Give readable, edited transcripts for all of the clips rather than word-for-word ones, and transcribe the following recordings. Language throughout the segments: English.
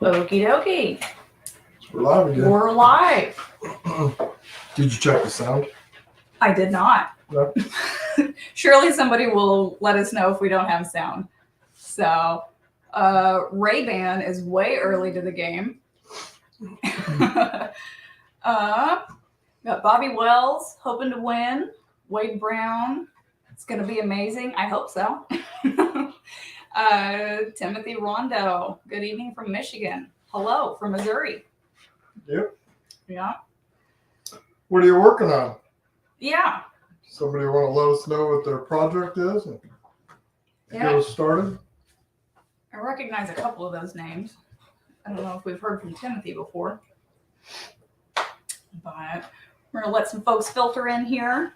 Okie dokie. We're live again. We're live. Did you check the sound? I did not. No. Surely somebody will let us know if we don't have sound. So, Ray-Ban is way early to the game. Got Bobby Wells hoping to win. Wade Brown. It's going to be amazing. I hope so. Timothy Rondo. Good evening from Michigan. Hello from Missouri. Yep. Yeah. What are you working on? Yeah. Somebody want to let us know what their project is and get us started? I recognize a couple of those names. I don't know if we've heard from Timothy before. But we're going to let some folks filter in here.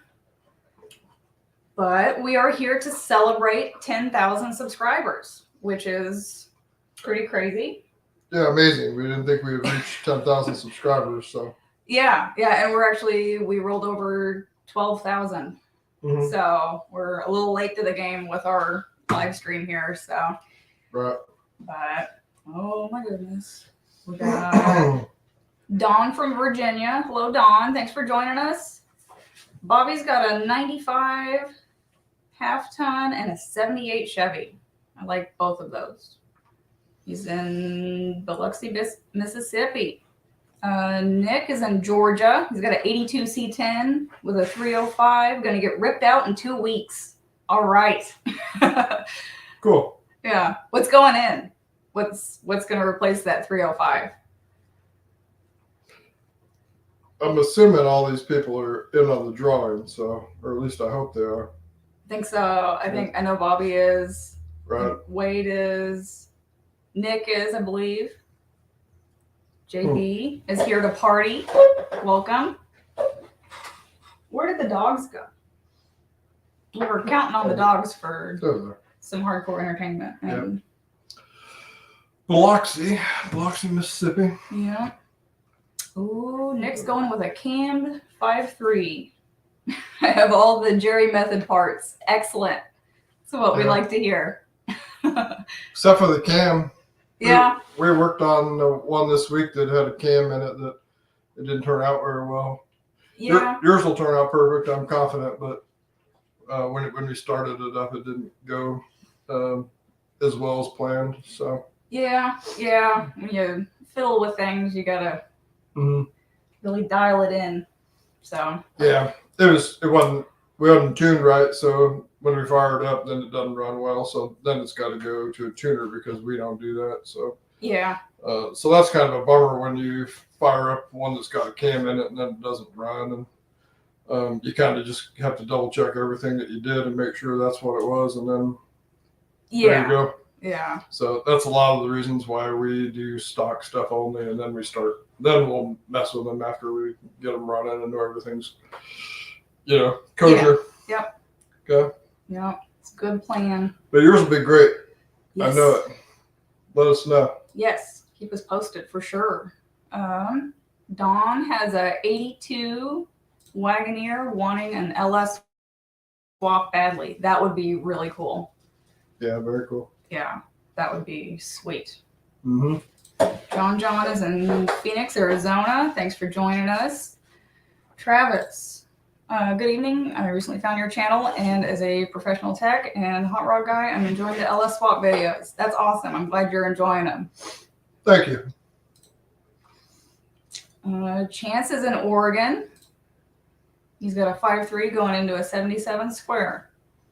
But we are here to celebrate 10,000 subscribers, which is pretty crazy. Yeah, amazing. We didn't think we would reach 10,000 subscribers, so. Yeah, and we rolled over 12,000. Mm-hmm. So we're a little late to the game with our live stream here, so. Right. But, oh my goodness. We got Dawn from Virginia. Hello, Dawn. Thanks for joining us. Bobby's got a 95 half-ton and a 78 Chevy. I like both of those. He's in Biloxi, Mississippi. Nick is in Georgia. He's got an 82 C10 with a 305. Going to get ripped out in 2 weeks. All right. Cool. Yeah. What's going in? What's going to replace that 305? I'm assuming all these people are in on the drawing, so, or at least I hope they are. I think so. I know Bobby is. Right. Wade is. Nick is, I believe. JB is here to party. Welcome. Where did the dogs go? We were counting on the dogs for some hardcore entertainment. And Biloxi, Mississippi. yeah. Ooh, Nick's going with a cammed 5.3. I have all the Jerry method parts. Excellent. That's what we like to hear. Except for the cam. Yeah. We worked on one this week that had a cam in it that it didn't turn out very well. Yeah. Yours will turn out perfect, I'm confident, but when we started it up, it didn't go as well as planned. So Yeah. When you fiddle with things, you gotta really dial it in. So yeah, we wasn't tuned right, so when we fire it up, then it doesn't run well. So then it's got to go to a tuner because we don't do that. So yeah. So that's kind of a bummer when you fire up one that's got a cam in it and then it doesn't run, and you kind of just have to double check everything that you did and make sure that's what it was, and then there you go. Yeah. So that's a lot of the reasons why we do stock stuff only, and then we'll mess with them after we get them running and know everything's, kosher. Yeah. Yep. Okay. Yeah, it's a good plan. But yours will be great. Yes. I know it. Let us know. Yes, keep us posted for sure. Dawn has a 82 Wagoneer wanting an LS swap badly. That would be really cool. Yeah, very cool. Yeah, that would be sweet. Mm-hmm. John is in Phoenix, Arizona. Thanks for joining us. Travis, good evening. I recently found your channel, and as a professional tech and hot rod guy, I'm enjoying the LS swap videos. That's awesome. I'm glad you're enjoying them. Thank you. Chance is in Oregon. He's got a 5.3 going into a 77 square.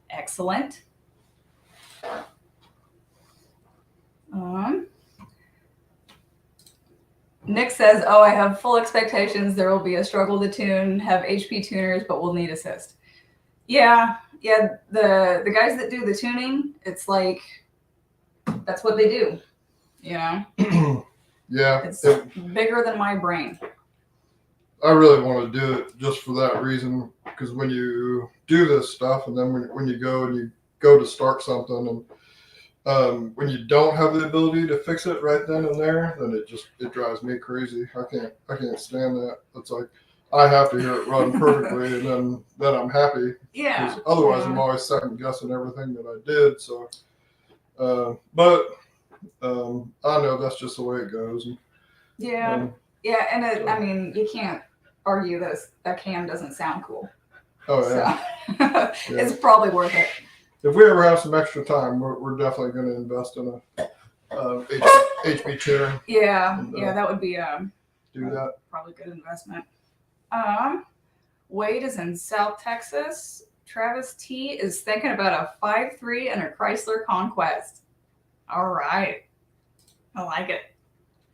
Excellent. Nick says, I have full expectations. There will be a struggle to tune, have HP tuners, but we'll need assist. Yeah. The guys that do the tuning, it's like, that's what they do, Yeah. It's bigger than my brain. I really want to do it just for that reason, because when you do this stuff, and then when you go to start something, and when you don't have the ability to fix it right then and there, then it drives me crazy. I can't stand that. It's like I have to hear it run perfectly, and then I'm happy. Yeah. Otherwise, I'm always second guessing everything that I did. So, but I know that's just the way it goes. Yeah. Um, Yeah, and I mean, you can't argue that can doesn't sound cool. oh So yeah. it's probably worth it. If we ever have some extra time, we're definitely going to invest in a HB chair. Yeah, And, that would be do that. probably a good investment. Wade is in South Texas. Travis T is thinking about a 5.3 and a Chrysler Conquest. All right, I like it.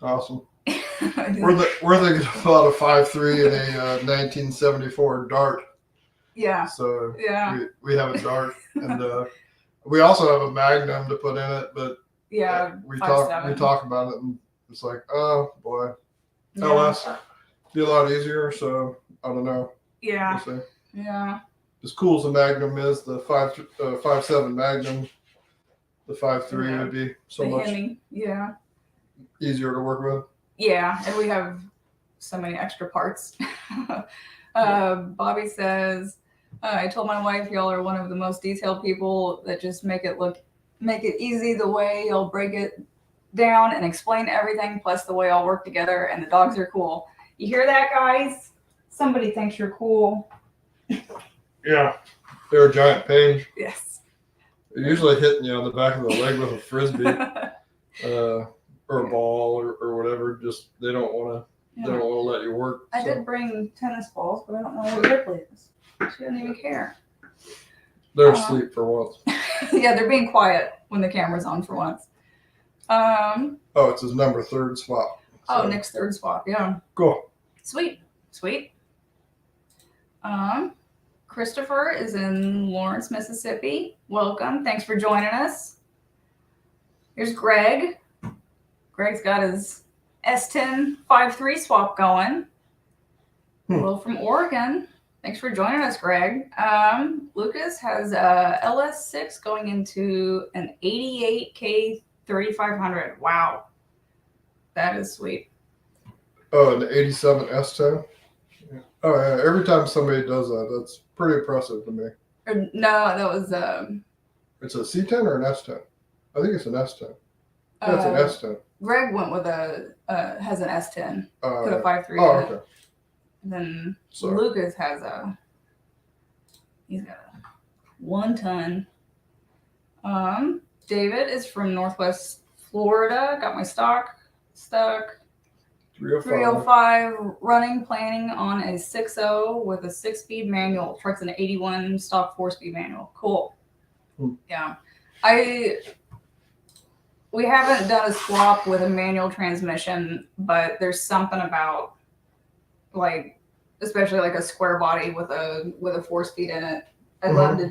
Awesome. We're thinking about a 5.3 and a 1974 Dart. Yeah. So yeah, we have a Dart, and we also have a Magnum to put in it. But yeah, we 5.7. talk about it, and it's like, oh boy, Yeah. LS be a lot easier. So I don't know. Yeah. We'll see. Yeah. As cool as the Magnum is, the 5.7 Magnum, the 5.3 would be so the much Hemi. Yeah. easier to work with. Yeah, and we have so many extra parts. Bobby says, I told my wife y'all are one of the most detailed people that just make it easy the way y'all break it down and explain everything, plus the way y'all work together, and the dogs are cool. You hear that, guys? Somebody thinks you're cool. Yeah, they're a giant pain. Yes. They're usually hitting you on the back of the leg with a frisbee, or a ball, or whatever. Just they don't want to let you work. I did bring tennis balls, but I don't know where Ripley is. She doesn't even care. They're asleep for once. Yeah, they're being quiet when the camera's on for once. Oh, it's his number 3rd swap. So. Oh, Nick's 3rd swap. Yeah. Cool. Sweet. Christopher is in Lawrence, Mississippi. Welcome. Thanks for joining us. Here's Greg. Greg's got his S10 5.3 swap going. Hello from Oregon. Thanks for joining us, Greg. Lucas has a LS6 going into an 88K 3500. Wow. That is sweet. Oh, an 87 S10? Oh, yeah. Every time somebody does that, that's pretty impressive to me. No, that was... It's a C10 or an S10? I think it's an S10. Yeah, it's an S10. Greg went with has an S10. Put a 5.3 Oh, in it. okay. And then Lucas has he's got a 1 ton. David is from Northwest Florida. Got my stock stuck. 305 running, planning on a 6.0 with a 6-speed manual. Truck's an 81 stock 4-speed manual. Cool. Yeah. We haven't done a swap with a manual transmission, but there's something about especially like a square body with a 4-speed in it. I'd love to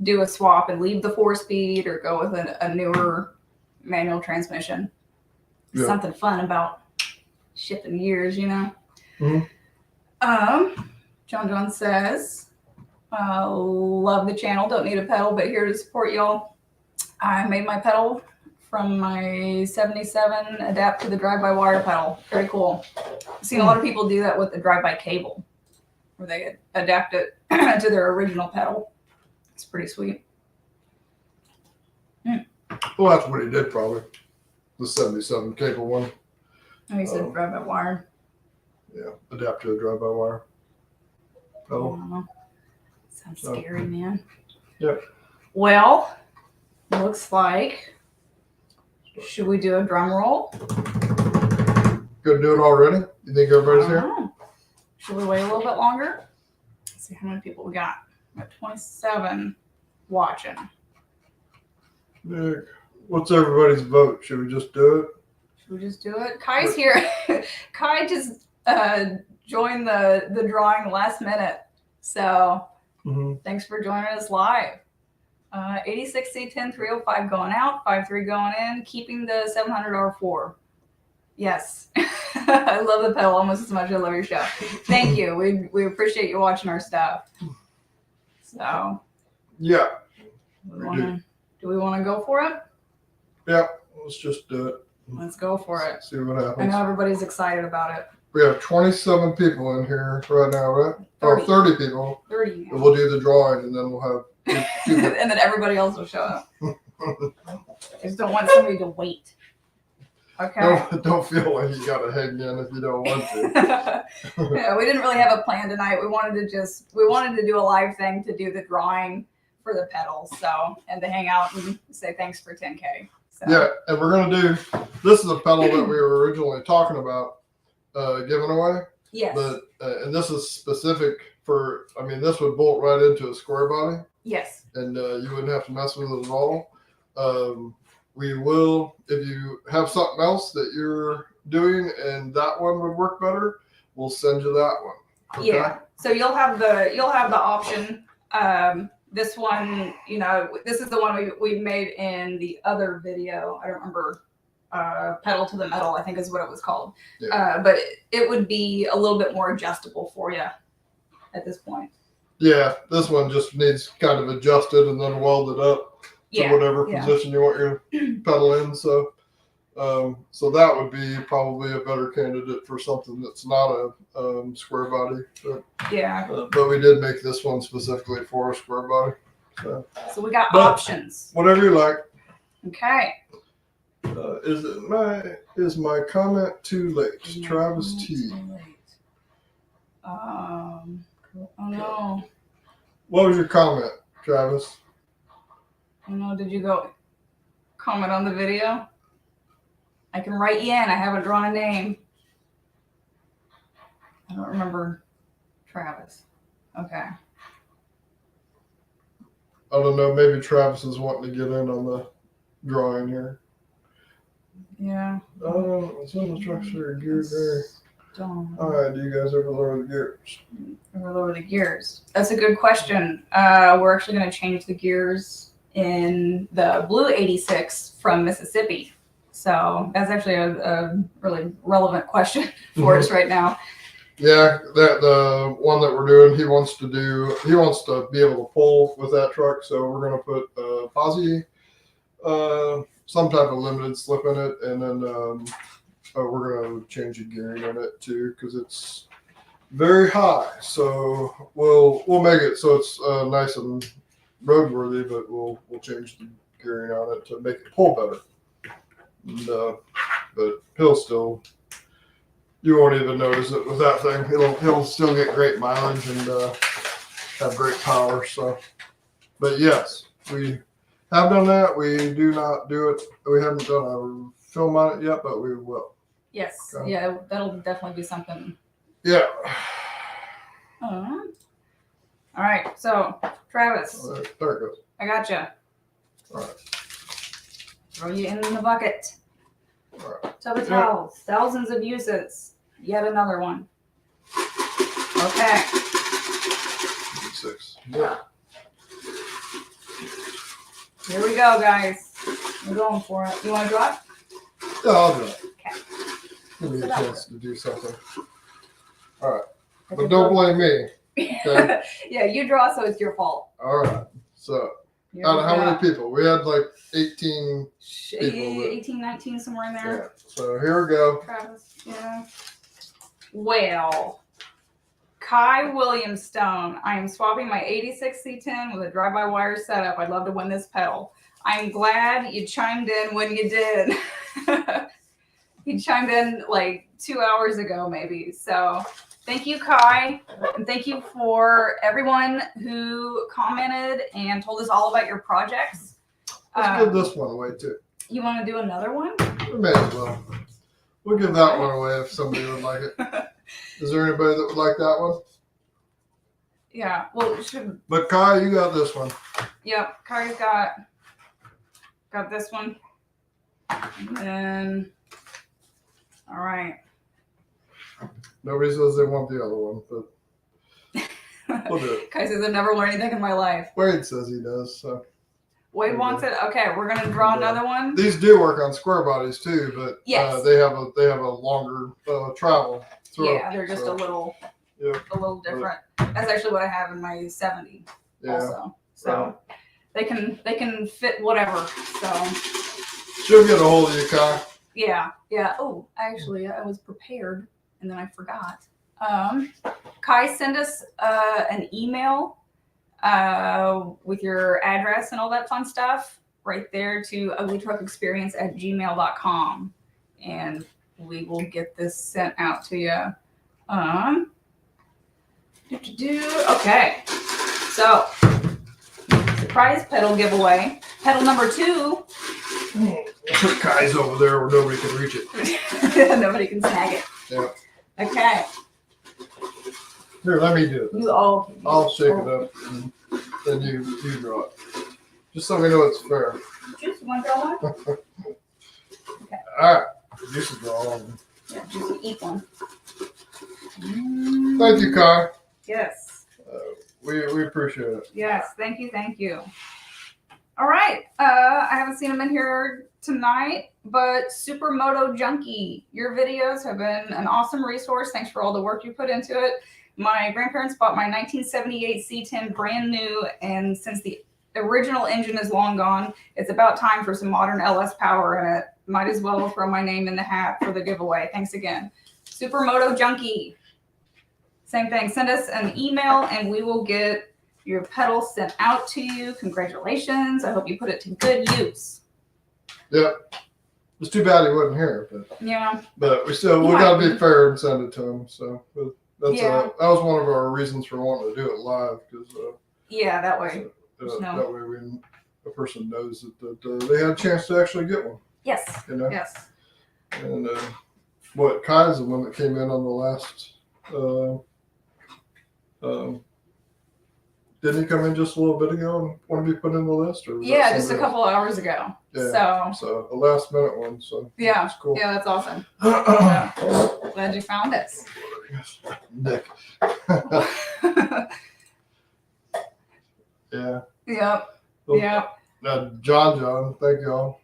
do a swap and leave the 4-speed or go with a newer manual transmission. Yeah. Something fun about shipping gears, you know. John says, love the channel, don't need a pedal, but here to support y'all. I made my pedal from my 77 adapt to the drive-by-wire pedal. Very cool. I've seen a lot of people do that with the drive-by cable, where they adapt it to their original pedal. It's pretty sweet. Well, that's what he did probably. The 77 cable one. Oh, he said drive-by-wire. Yeah, adapt to a drive-by-wire pedal. Sounds scary, man. Yep. Well, looks like, should we do a drum roll? Good to do it already? You think everybody's here? Should we wait a little bit longer? Let's see how many people we got. We got 27 watching. Nick, what's everybody's vote? Should we just do it? Should we just do it? Kai's here. Kai just joined the drawing last minute. So thanks for joining us live. 86C10 305 going out, 5.3 going in, keeping the 700 R4. Yes. I love the pedal almost as much as I love your show. Thank you. We appreciate you watching our stuff. So. Yeah. Do we want to go for it? Yeah. Let's just do it. Let's go for it. See what happens. I know everybody's excited about it. We have 27 people in here right now, right? 30. 30 people. 30. And we'll do the drawing, and then we'll have and then everybody else will show up. I just don't want somebody to wait. Okay. Don't feel like you gotta hang in if you don't want to. Yeah, we didn't really have a plan tonight. We wanted to do a live thing to do the drawing for the pedals, and to hang out and say thanks for 10K. So. Yeah, and we're gonna do. This is a pedal that we were originally talking about giving away. Yes. But and this is specific for. I mean, this would bolt right into a square body. Yes. And you wouldn't have to mess with it at all. We will, if you have something else that you're doing and that one would work better, we'll send you that one. Okay? Yeah. So you'll have the option. This one, this is the one we made in the other video. I don't remember. Pedal to the metal, I think is what it was called. Yeah. But it would be a little bit more adjustable for you at this point. Yeah, this one just needs kind of adjusted and then welded up to whatever position you want your pedal in. So, so that would be probably a better candidate for something that's not a square body. But, but we did make this one specifically for a square body. So we got options. Whatever you like. Okay. Is my comment too late? Travis T. Oh no. What was your comment, Travis? Oh no, did you go comment on the video? I can write you in. I haven't drawn a name. I don't remember Travis. Okay. I don't know. Maybe Travis is wanting to get in on the drawing here. Yeah. It's on the structure gear there. Don't. All right, do you guys ever lower the gears? Ever lower the gears? That's a good question. We're actually going to change the gears in the blue 86 from Mississippi. So that's actually a really relevant question for us right now. Yeah, the one that we're doing, he wants to be able to pull with that truck. So we're going to put posi, some type of limited slip in it, and then we're going to change the gearing on it too because it's very high. So we'll make it so it's nice and roadworthy, but we'll change the gearing on it to make it pull better. And, but he'll still, you won't even notice it with that thing. He'll still get great mileage and have great power. So, but yes, we have done that. We do not do it. We haven't done a film on it yet, but we will. Yes. Okay. Yeah, that'll definitely be something. Yeah. All right. So, Travis. There it goes. I gotcha. All right. Throw you in the bucket. All right. Tub of towels. Thousands of uses. Yet another one. Okay. 6. Yeah. Here we go, guys. We're going for it. You want to draw it? Yeah, I'll do it. Okay. Give me a chance to do something. All right. But don't blame me. Okay? Yeah, you draw, so it's your fault. All right. So, out of how many people? We had like 18 people. 18, 19, somewhere in there. Yeah. So here we go. Travis. Yeah. Well, Kai Williamstone. I am swapping my 86 C10 with a drive-by-wire setup. I'd love to win this pedal. I'm glad you chimed in when you did. He chimed in like 2 hours ago, maybe. So thank you, Kai. And thank you for everyone who commented and told us all about your projects. Let's give this one away too. You want to do another one? We may as well. We'll give that one away if somebody would like it. Is there anybody that would like that one? Yeah. Well, it should. But Kai, you got this one. Yep. Kai's got this one. And then, all right. Nobody says they want the other one, but we'll do it. Kai says I've never learned anything in my life. Wade says he does. So Wade wants it. Okay, we're gonna draw another one. These do work on square bodies too, but yes. They have a longer travel. Yeah, they're just a little different. That's actually what I have in my 70 also. So they can fit whatever. So she'll get a hold of you, Kai. Yeah. Oh, actually, I was prepared and then I forgot. Kai, send us an email with your address and all that fun stuff. right there to uglytruckexperience@gmail.com, and we will get this sent out to you. Okay, so surprise pedal giveaway. Pedal number 2. Put Kai's over there where nobody can reach it. Nobody can snag it. Yeah. Okay. Here, let me do it. I'll shake it up, and then you draw it. Just so we know it's fair. Juice, you want to draw one? Okay. All right. Juice is draw one. Yeah, Juice, eat one. Thank you, Kai. Yes. We appreciate it. Yes, thank you. All right. I haven't seen him in here tonight, but Supermoto Junkie, your videos have been an awesome resource. Thanks for all the work you put into it. My grandparents bought my 1978 C10 brand new, and since the original engine is long gone, it's about time for some modern LS power in it. Might as well throw my name in the hat for the giveaway. Thanks again. Supermoto Junkie. Same thing. Send us an email and we will get your pedal sent out to you. Congratulations. I hope you put it to good use. Yep. It's too bad he wasn't here, but yeah. But we gotta be fair and send it to him. So that's that was one of our reasons for wanting to do it live, because that way. That way a person knows that they had a chance to actually get one. Yes. You know? Yes. And Kai's the one that came in on the last. Didn't he come in just a little bit ago and want to be put in the list? Or just a couple of hours ago. Yeah. So a last minute one. So yeah, that's cool. Yeah, that's awesome. Glad you found us. Nick. Yeah. Yep. Well, yep. John, thank y'all.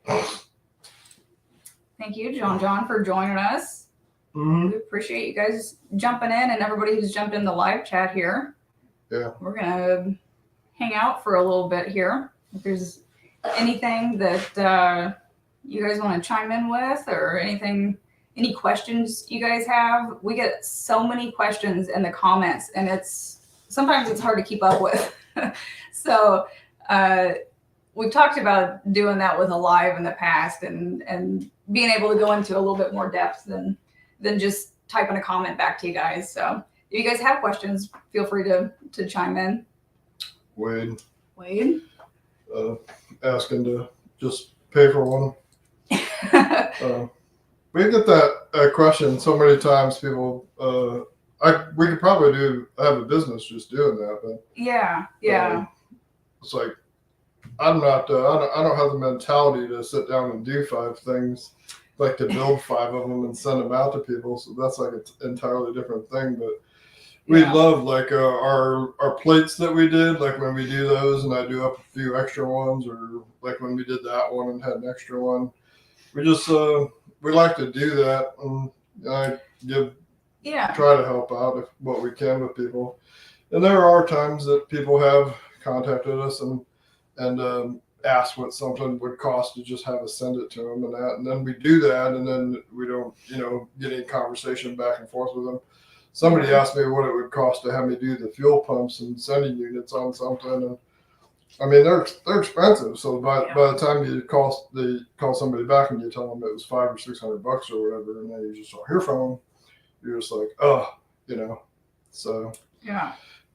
Thank you, John, for joining us. Mm-hmm. We appreciate you guys jumping in and everybody who's jumped in the live chat here. Yeah. We're going to hang out for a little bit here. If there's anything that you guys want to chime in with, or any questions you guys have, we get so many questions in the comments, and sometimes it's hard to keep up with. So we've talked about doing that with a live in the past, and being able to go into a little bit more depth than just typing a comment back to you guys. So if you guys have questions, feel free to chime in. Wade. Asking to just pay for one. We get that question so many times. People, we could probably have a business just doing that, but yeah. It's like I don't have the mentality to sit down and do 5 things, like to build 5 of them and send them out to people. So that's like an entirely different thing. But we love like our plates that we did, like when we do those and I do up a few extra ones, or like when we did that one and had an extra one. We just we like to do that, and I try to help out what we can with people. And there are times that people have contacted us and asked what something would cost to just have us send it to them, and then we do that, and then we don't get any conversation back and forth with them. Somebody asked me what it would cost to have me do the fuel pumps and sending units on something, and I mean they're expensive. So by the time you call somebody back and you tell them it was $500 or $600 or whatever, and then you just don't hear from them, you're just like, so yeah.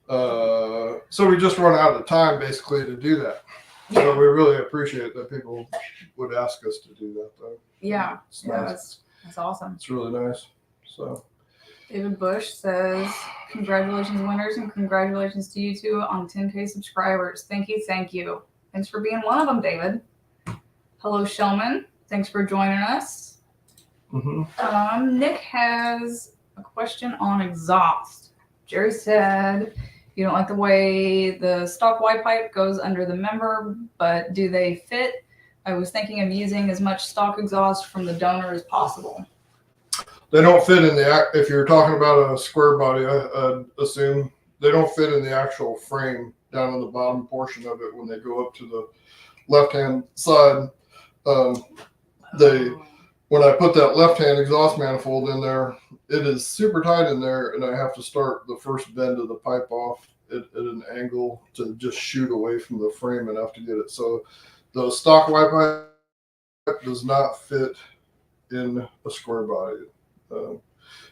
So we just run out of time basically to do that. Yeah. So we really appreciate that people would ask us to do that, though. Yeah. It's nice. That's awesome. It's really nice. So David Bush says, congratulations winners, and congratulations to you two on 10K subscribers. Thank you. Thanks for being one of them, David. Hello, Shellman. Thanks for joining us. Mm-hmm. Nick has a question on exhaust. Jerry said, you don't like the way the stock Y pipe goes under the member, but do they fit? I was thinking of using as much stock exhaust from the donor as possible. They don't fit in if you're talking about a square body, I assume they don't fit in the actual frame down on the bottom portion of it when they go up to the left-hand side. When I put that left-hand exhaust manifold in there, it is super tight in there, and I have to start the first bend of the pipe off at an angle to just shoot away from the frame enough to get it. So the stock Y pipe does not fit in a square body.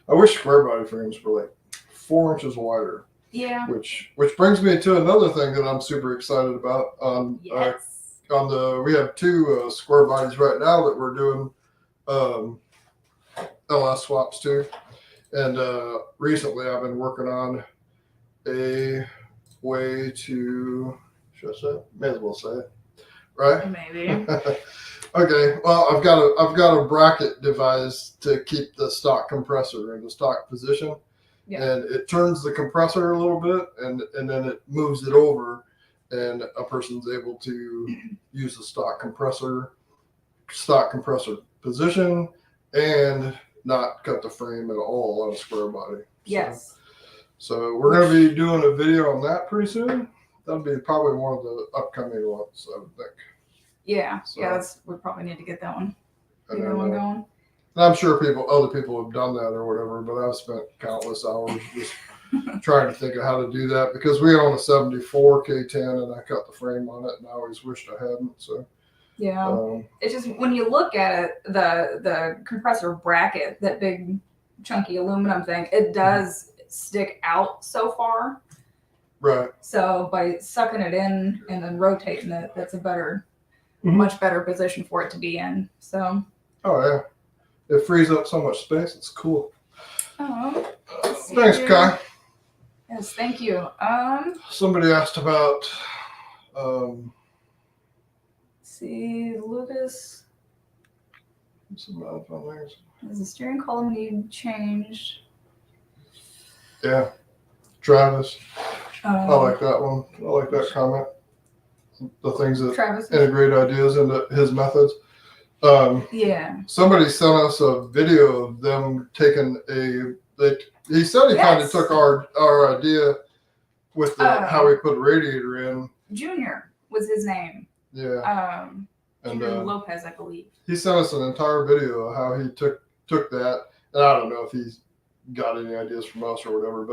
I wish square body frames were like 4 inches wider. Yeah. Which brings me to another thing that I'm super excited about. Yes. We have 2 square bodies right now that we're doing LS swaps to, and recently I've been working on a way to. Should I say it? May as well say it, right? Maybe. Okay. Well, I've got a bracket devised to keep the stock compressor in the stock position. Yeah. And it turns the compressor a little bit, and then it moves it over, and a person's able to use the stock compressor position, and not cut the frame at all on a square body. Yes. So we're going to be doing a video on that pretty soon. That'll be probably one of the upcoming ones, I would think. Yeah. So, yeah. We probably need to get that one. Going. I'm sure other people have done that or whatever, but I've spent countless hours just trying to think of how to do that, because we own a 74 K10 and I cut the frame on it, and I always wished I hadn't. So yeah, it's just when you look at it, the compressor bracket, that big chunky aluminum thing, it does stick out so far. Right. So by sucking it in and then rotating it, that's a much better position for it to be in. So. Oh yeah. It frees up so much space. It's cool. Oh, thanks, Kai. Yes, thank you. Somebody asked about. See, Lucas. Some other things. Does the steering column need changed? Yeah, Travis. I like that one. I like that comment. The things that Travis integrate ideas into his methods. Yeah. Somebody sent us a video of them taking he said he kind of took our idea with how we put a radiator in. Junior was his name. Yeah. Junior Lopez, I believe. He sent us an entire video of how he took that, and I don't know if he's got any ideas from us or whatever,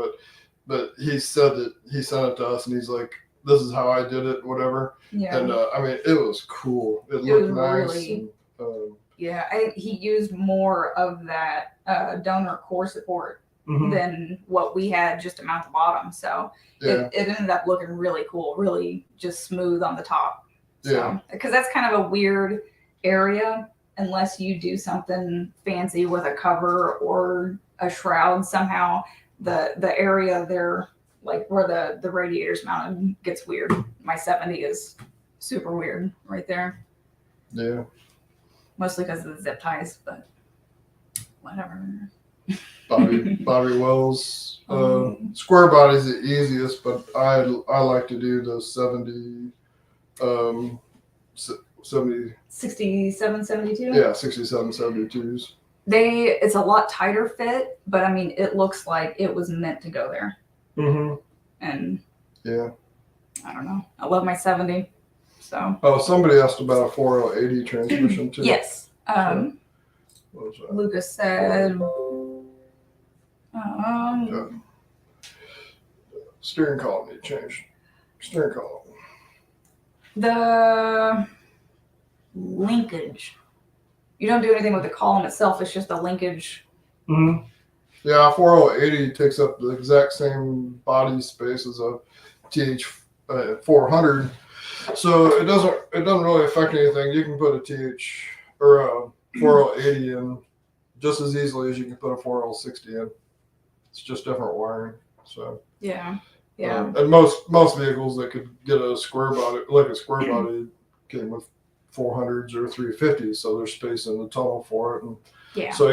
but he said that he sent it to us, and he's like, "This is how I did it," whatever. Yeah. And I mean, it was cool. It looked nice. Really, he used more of that donor core support than what we had just to mount the bottom. So it ended up looking really cool, really just smooth on the top. So, because that's kind of a weird area unless you do something fancy with a cover or a shroud. Somehow the area there, like where the radiator's mounted, gets weird. My 70 is super weird right there. Yeah. Mostly because of the zip ties, but whatever. Bobby Wells. Square body's the easiest, but I like to do the 67, 72? Yeah, 67, 72s. It's a lot tighter fit, but I mean, it looks like it was meant to go there. Mm-hmm. And yeah, I don't know. I love my 70. So. Oh, somebody asked about a 4080 transmission too. Yes. Lucas said. Steering column need changed. Steering column. The linkage. You don't do anything with the column itself. It's just the linkage. Mm-hmm. Yeah, 4080 takes up the exact same body space as a TH 400. So it doesn't really affect anything. You can put a TH or a 4080 in just as easily as you can put a 4060 in. It's just different wiring. So yeah. And most vehicles that could get a square body, like a square body, came with 400s or 350s, so there's space in the tunnel for it. And so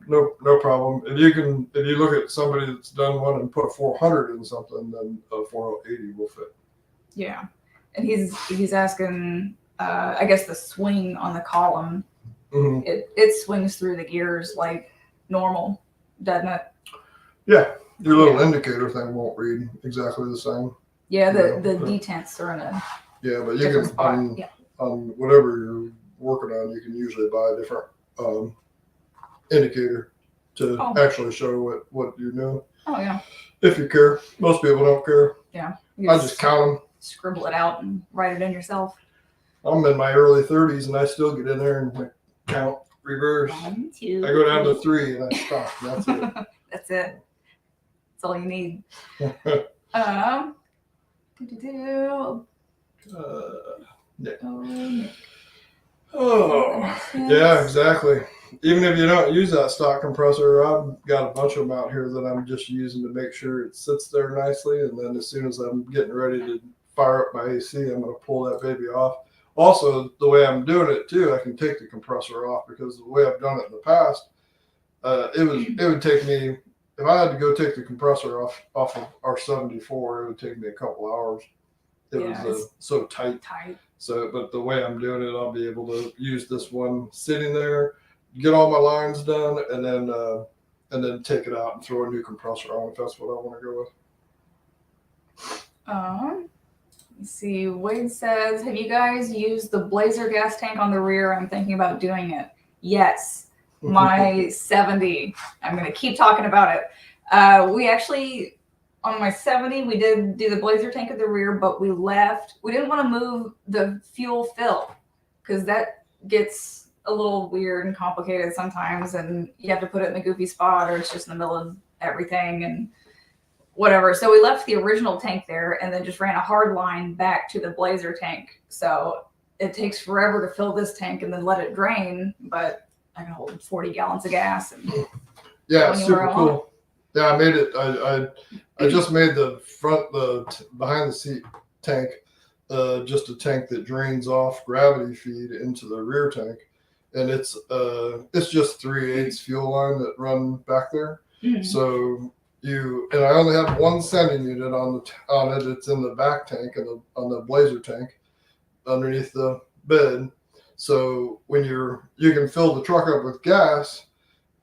no problem. If you look at somebody that's done one and put a 400 in something, then a 4080 will fit. Yeah. And he's asking, I guess the swing on the column, it swings through the gears like normal, doesn't it? Yeah, your little indicator thing won't read exactly the same. Yeah, the detents are in a but you can spot. On whatever you're working on, you can usually buy a different indicator to actually show what you're doing. Oh yeah. If you care, most people don't care. Yeah. I just count them. Scribble it out and write it in yourself. I'm in my early 30s and I still get in there and like, count reverse. 1, 2, I go down to 3 and I stop. And that's it. That's it. That's all you need. Nick. Nick. Oh, yeah, exactly. Even if you don't use that stock compressor, I've got a bunch of them out here that I'm just using to make sure it sits there nicely. And then as soon as I'm getting ready to fire up my AC, I'm going to pull that baby off. Also, the way I'm doing it too, I can take the compressor off because the way I've done it in the past, it would take me, if I had to go take the compressor off of our 74, it would take me a couple hours. It was so tight. So, but the way I'm doing it, I'll be able to use this one sitting there, get all my lines done, and then take it out and throw a new compressor on if that's what I want to go with. Let's see. Wade says, have you guys used the Blazer gas tank on the rear? I'm thinking about doing it. Yes. My 70. I'm going to keep talking about it. We actually, on my 70, we did do the Blazer tank at the rear, but we didn't want to move the fuel fill because that gets a little weird and complicated sometimes, and you have to put it in a goofy spot or it's just in the middle of everything and whatever. So we left the original tank there and then just ran a hard line back to the Blazer tank. So it takes forever to fill this tank and then let it drain, but I can hold 40 gallons of gas. And yeah, super cool. Yeah, I made it. I just made the behind the seat tank, just a tank that drains off gravity feed into the rear tank, and it's just 3/8 fuel line that run back there. Mm-hmm. So I only have one sending unit on it. It's in the back tank and on the Blazer tank, underneath the bed. So when you can fill the truck up with gas.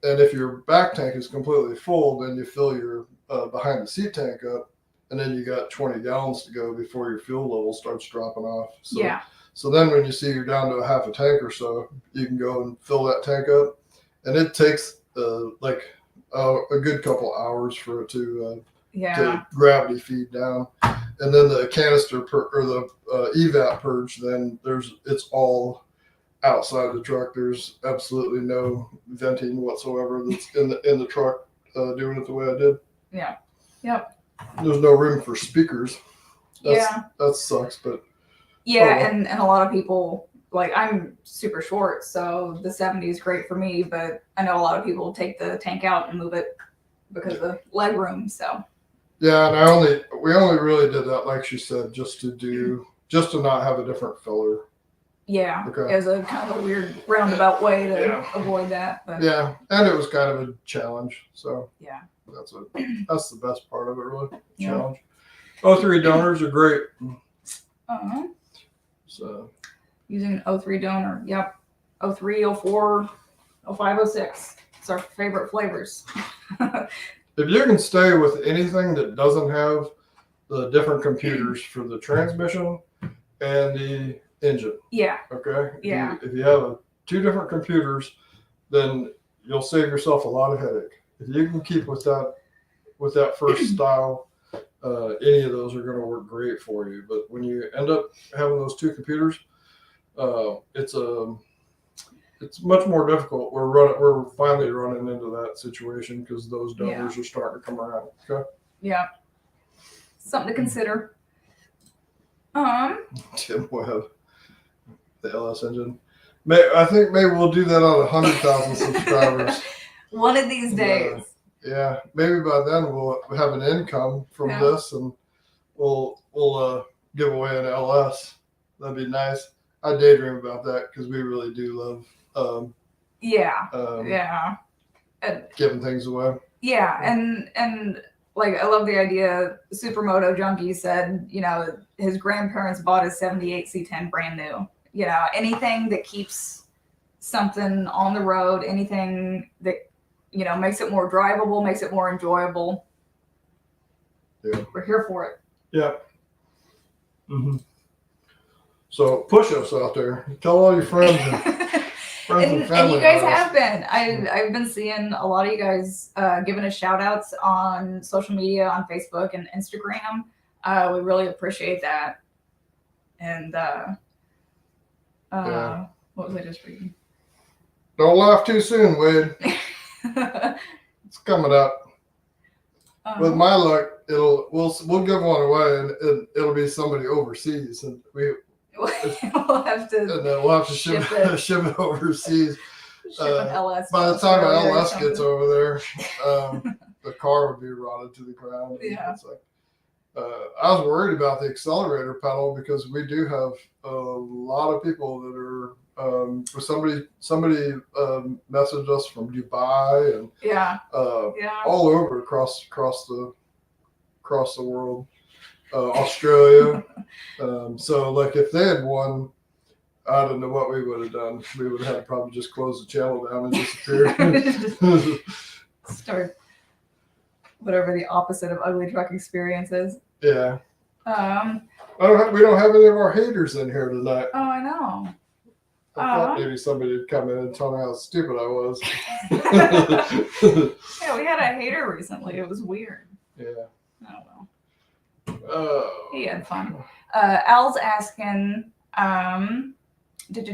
And if your back tank is completely full, then you fill your behind the seat tank up, and then you got 20 gallons to go before your fuel level starts dropping off. So, yeah. So then when you see you're down to a half a tank or so, you can go and fill that tank up, and it takes a good couple hours for it to gravity feed down, and then the canister or the evap purge. Then it's all outside the truck. There's absolutely no venting whatsoever that's in the truck doing it the way I did. Yeah. Yep. There's no room for speakers. That sucks, but and a lot of people, like, I'm super short, so the 70 is great for me, but I know a lot of people take the tank out and move it because of the leg room. So yeah, and we only really did that, like she said, just to not have a different filler. Yeah, okay. It was a kind of a weird roundabout way to avoid that. But. Yeah, and it was kind of a challenge. So yeah, that's the best part of it, really. Challenge. 03 donors are great. So using an 03 donor, yep. 03, 04, 05, 06. It's our favorite flavors. If you can stay with anything that doesn't have the different computers for the transmission and the engine. Yeah. Okay. Yeah. If you have 2 different computers, then you'll save yourself a lot of headache. If you can keep with that first style, any of those are going to work great for you. But when you end up having those 2 computers, it's much more difficult. We're finally running into that situation because those donors are starting to come around. Okay. Yeah. Something to consider. Tim Webb. The LS engine. I think maybe we'll do that on 100,000 subscribers. One of these days. Yeah, maybe by then we'll have an income from this, and we'll give away an LS. That'd be nice. I daydream about that because we really do love. Giving things away. Yeah, and like, I love the idea. Supermoto Junkie said, his grandparents bought his 78 C10 brand new. Anything that keeps something on the road, anything that, makes it more drivable, makes it more enjoyable. Yeah. We're here for it. Yeah. Mm-hmm. So push us out there. Tell all your friends and family. And you guys have been. I've been seeing a lot of you guys giving us shout outs on social media, on Facebook and Instagram. We really appreciate that. And Yeah. What was I just reading? Don't laugh too soon, Wade. It's coming up. With my luck, we'll give one away, and it'll be somebody overseas, and we'll have to ship it overseas. Ship an LS. By the time an LS gets over there, the car would be rotted to the ground. Yeah. It's like, I was worried about the accelerator pedal because we do have a lot of people that are. Somebody messaged us from Dubai and all over across the world, Australia. So like if they had won, I don't know what we would have done. We would have had to probably just close the channel down and disappear. Start whatever the opposite of ugly truck experience is. Yeah. We don't have any of our haters in here tonight. Oh, I know. I thought maybe somebody would come in and tell me how stupid I was. Yeah, we had a hater recently. It was weird. Yeah. I don't know. He had fun. Al's asking, do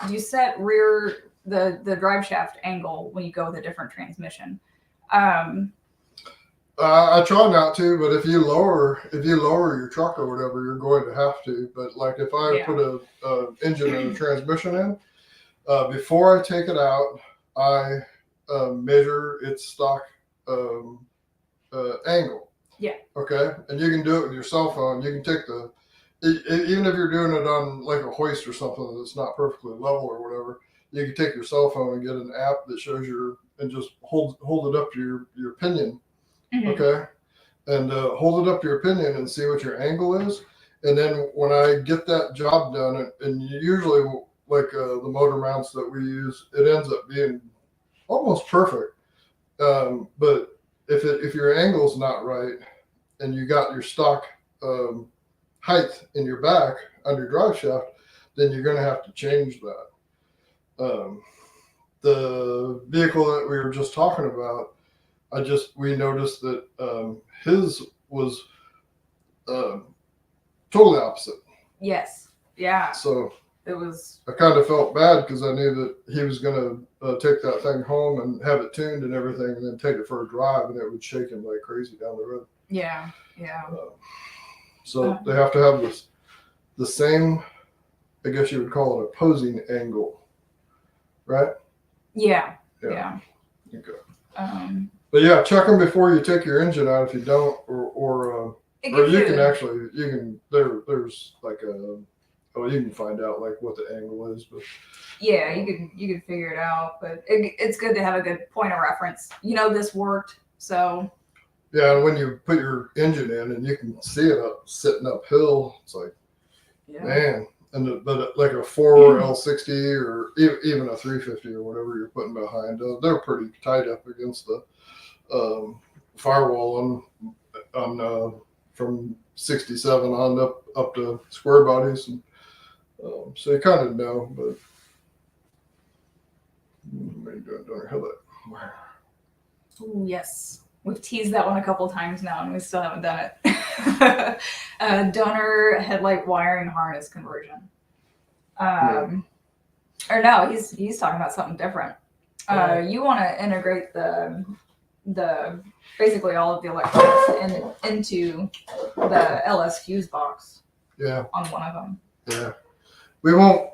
you set the drive shaft angle when you go with a different transmission? I try not to, but if you lower your truck or whatever, you're going to have to. But like if I put a engine and a transmission in, before I take it out, I measure its stock angle. Yeah. Okay, and you can do it with your cell phone. You can take even if you're doing it on like a hoist or something that's not perfectly level or whatever, you can take your cell phone and get an app that shows and just hold it up to your pinion. Mm-hmm. Okay, and hold it up to your pinion and see what your angle is, and then when I get that job done, and usually like the motor mounts that we use, it ends up being almost perfect. But if your angle's not right and you got your stock height in your back on your drive shaft, then you're going to have to change that. The vehicle that we were just talking about, we noticed that his was totally opposite. Yes. Yeah. So it was. I kind of felt bad because I knew that he was going to take that thing home and have it tuned and everything, and then take it for a drive, and it would shake him like crazy down the road. Yeah. Yeah. So they have to have the same, I guess you would call it, opposing angle, right? Yeah. Yeah. Okay. But yeah, check them before you take your engine out if you don't, or you can there's like you can find out like what the angle is, but yeah, you can figure it out, but it's good to have a good point of reference. This worked, so yeah. And when you put your engine in and you can see it sitting uphill, it's like, man. But like a 4L60 or even a 350 or whatever you're putting behind, they're pretty tight up against the firewall on from 67 on up to square bodies, and so you kind of know. But Ooh, yes, we've teased that one a couple times now, and we still haven't done it. Donor headlight wiring harness conversion. Or no, he's talking about something different. You want to integrate the basically all of the electronics into the LS fuse box. Yeah. On one of them. Yeah. We won't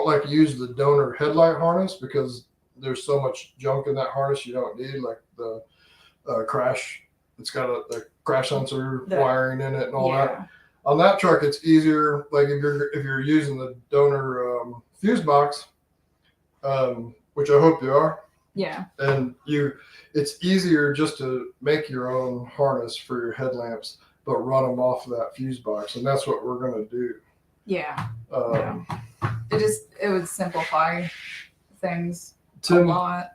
like use the donor headlight harness because there's so much junk in that harness you don't need, like the crash. It's got the crash sensor wiring in it and all that. On that truck, it's easier. Like if you're using the donor fuse box, which I hope you are. Yeah. And it's easier just to make your own harness for your headlamps, but run them off of that fuse box, and that's what we're gonna do. Yeah. It would simplify things a lot.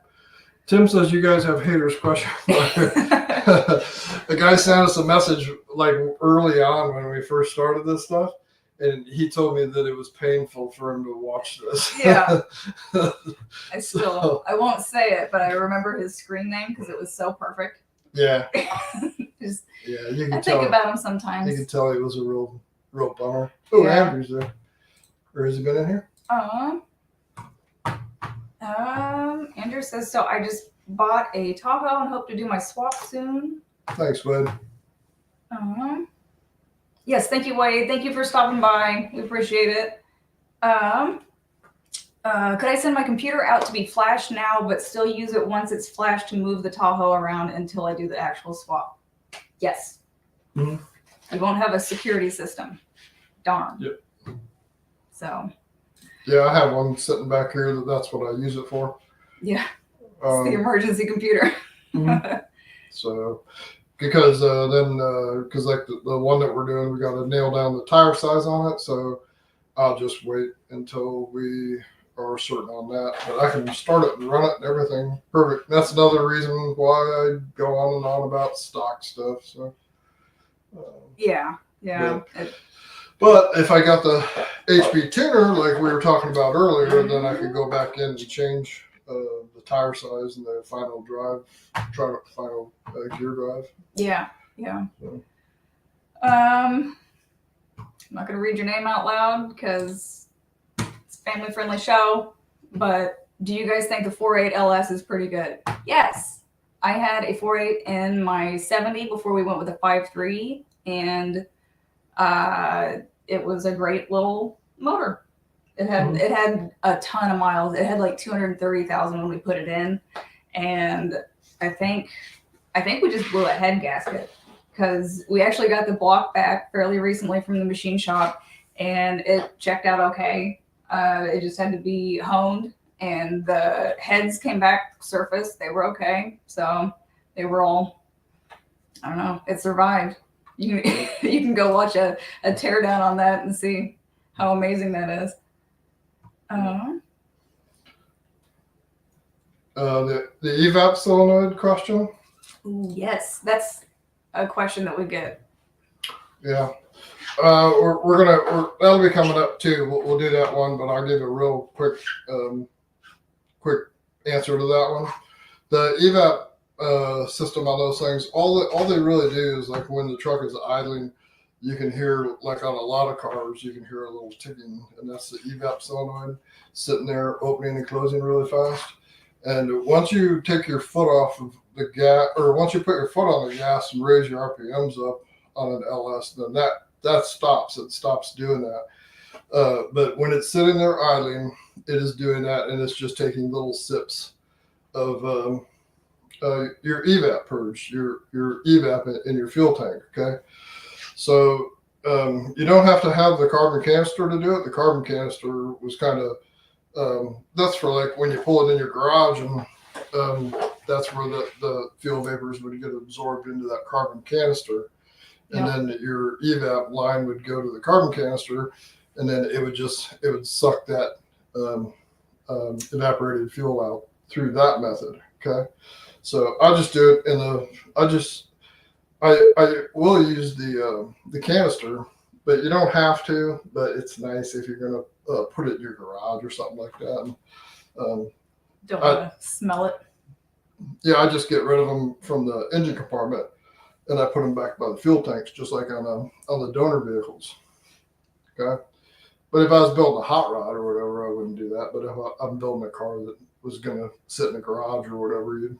Tim says you guys have haters question. The guy sent us a message like early on when we first started this stuff, and he told me that it was painful for him to watch this. Yeah. I won't say it, but I remember his screen name because it was so perfect. Yeah. You can think about him sometimes. You can tell it was a real bummer. Oh, Andrew's there. Or has he been in here? Andrew says, so I just bought a Tahoe and hope to do my swap soon. Thanks, bud. Yes, thank you, Wade. Thank you for stopping by. We appreciate it. Could I send my computer out to be flashed now, but still use it once it's flashed to move the Tahoe around until I do the actual swap? Yes. Mm-hmm. You won't have a security system. Darn. Yep. So. Yeah, I have one sitting back here that's what I use it for. Yeah. It's the emergency computer. Mm-hmm. So, because because like the one that we're doing, we got to nail down the tire size on it. So I'll just wait until we are certain on that. But I can start it and run it and everything. Perfect. That's another reason why I go on and on about stock stuff. So. Yeah. But if I got the HP tuner, like we were talking about earlier, then I could go back in and change the tire size and the final drive, final gear drive. Yeah. So. I'm not going to read your name out loud because it's a family-friendly show, but do you guys think the 4.8 LS is pretty good? Yes. I had a 4.8 in my 70 before we went with a 5.3, and it was a great little motor. It had a ton of miles. It had like 230,000 when we put it in, and I think we just blew a head gasket because we actually got the block back fairly recently from the machine shop, and it checked out okay. It just had to be honed, and the heads came back surface. They were okay, so they were all. I don't know. It survived. You can go watch a teardown on that and see how amazing that is. The evap solenoid question. Yes, that's a question that we get. Yeah, that'll be coming up too. We'll do that one, but I'll give a real quick answer to that one. The evap system on those things, all they really do is like when the truck is idling, you can hear, like on a lot of cars, you can hear a little ticking, and that's the evap solenoid sitting there opening and closing really fast. And once you take your foot off of the gas, or once you put your foot on the gas and raise your RPMs up on an LS, then that stops. It stops doing that. But when it's sitting there idling, it is doing that, and it's just taking little sips of your evap purge, your evap in your fuel tank. Okay, so you don't have to have the carbon canister to do it. The carbon canister was kind of that's for like when you pull it in your garage, and that's where the fuel vapors would get absorbed into that carbon canister, and then your evap line would go to the carbon canister, and then it would suck that evaporated fuel out through that method. Okay, so I just do it I will use the canister, but you don't have to. But it's nice if you're gonna put it in your garage or something like that. And, don't want to smell it. Yeah, I just get rid of them from the engine compartment, and I put them back by the fuel tanks, just like on the donor vehicles. Okay, but if I was building a hot rod or whatever, I wouldn't do that. But if I'm building a car that was gonna sit in a garage or whatever, you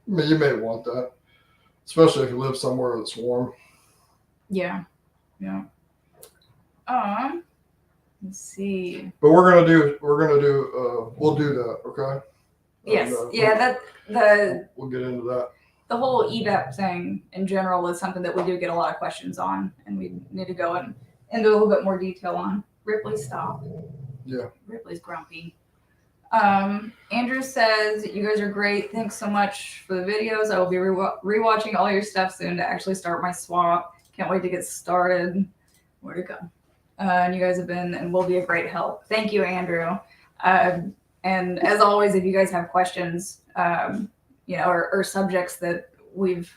may want that, especially if you live somewhere that's warm. Yeah. Let's see. But we'll do that. Okay. Yes. We'll get into that. The whole evap thing in general is something that we do get a lot of questions on, and we need to go into a little bit more detail on. Ripley, stop. Yeah. Ripley's grumpy. Andrew says, you guys are great. Thanks so much for the videos. I will be rewatching all your stuff soon to actually start my swap. Can't wait to get started. Where to go? And you guys have been and will be a great help. Thank you, Andrew. And as always, if you guys have questions, or subjects that we've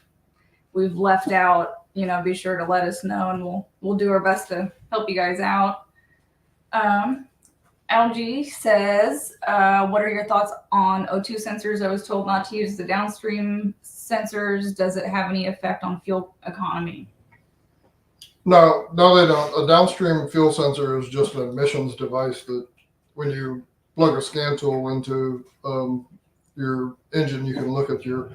left out, be sure to let us know, and we'll do our best to help you guys out. Algie says, what are your thoughts on O2 sensors? I was told not to use the downstream sensors. Does it have any effect on fuel economy? No, they don't. A downstream fuel sensor is just an emissions device that when you plug a scan tool into your engine, you can look at your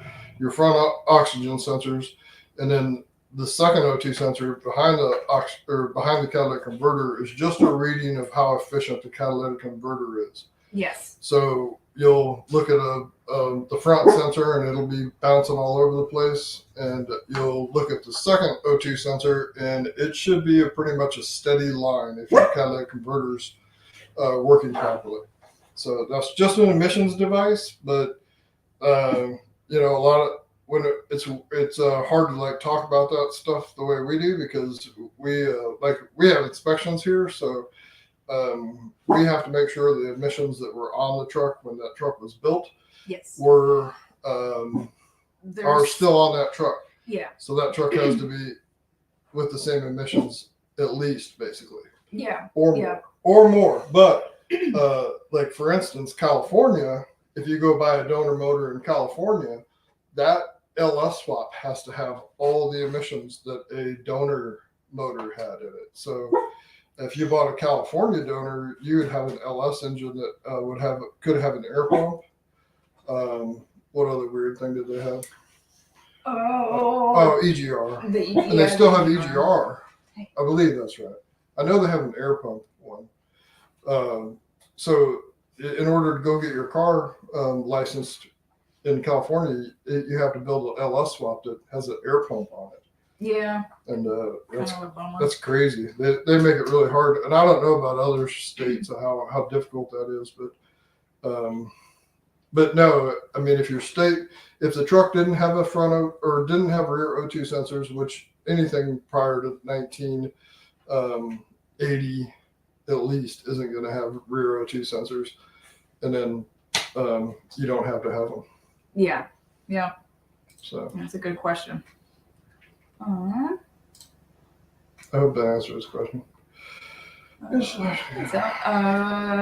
front oxygen sensors, and then the second O2 sensor behind the catalytic converter is just a reading of how efficient the catalytic converter is. Yes. So you'll look at the front sensor and it'll be bouncing all over the place, and you'll look at the second O2 sensor and it should be pretty much a steady line if your catalytic converter's working properly. So that's just an emissions device, but a lot of it's hard to like talk about that stuff the way we do because we have inspections here, so we have to make sure the emissions that were on the truck when that truck was built were are still on that truck. Yeah. So that truck has to be with the same emissions at least, basically. Yeah. Or more. But like for instance, California, if you go buy a donor motor in California, that LS swap has to have all the emissions that a donor motor had in it. So if you bought a California donor, you would have an LS engine that could have an air pump. What other weird thing did they have? EGR. And they still have EGR. I believe that's right. I know they have an air pump one. So in order to go get your car licensed in California, you have to build an LS swap that has an air pump on it. Yeah. And that's crazy. They make it really hard. And I don't know about other states how difficult that is, but no, I mean, if the truck didn't have a didn't have rear O2 sensors, which anything prior to 1980 at least isn't going to have rear O2 sensors, and then you don't have to have them. Yeah. Yeah. So that's a good question. I hope that answers his question.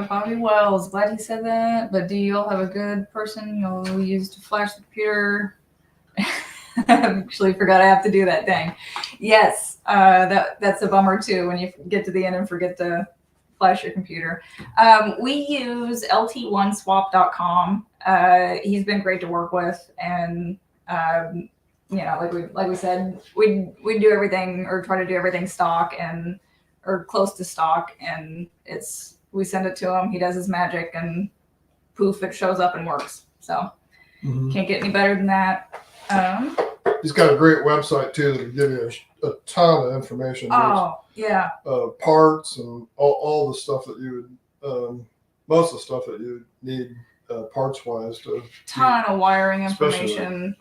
Bobby Wells, glad he said that. But do you all have a good person you'll use to flash the computer? I actually forgot I have to do that. Dang. Yes, that's a bummer too when you get to the end and forget to flash your computer. We use lt1swap.com. He's been great to work with, and like we said, we do everything or try to do everything stock or close to stock, and we send it to him. He does his magic, and poof, it shows up and works. So can't get any better than that. He's got a great website too that will give you a ton of information. Yeah. Parts and all the stuff that you would, most of the stuff that you need parts wise to. Ton of wiring information.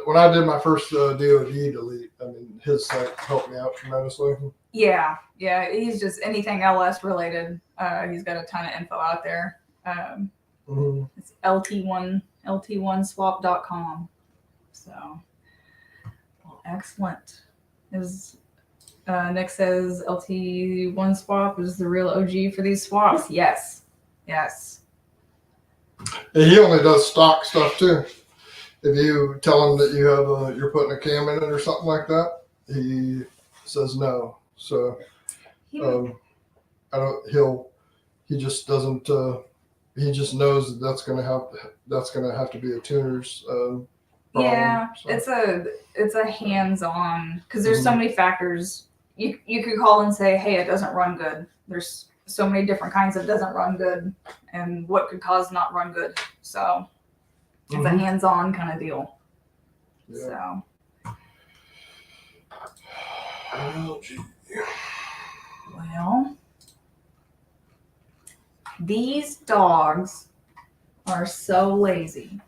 When I did my first DOD delete, I mean, his site helped me out tremendously. Yeah. He's just anything LS related. He's got a ton of info out there. It's lt1swap.com. So, excellent. Nick says LT1 swap is the real OG for these swaps. Yes. And he only does stock stuff too. If you tell him that you're putting a cam in it or something like that, he says no. So he just doesn't. He just knows that's gonna have to be a tuner's problem. Yeah, so. It's a hands-on because there's so many factors. You could call and say, hey, it doesn't run good. There's so many different kinds of doesn't run good and what could cause not run good. So it's a hands-on kind of deal. Yeah. So well, these dogs are so lazy.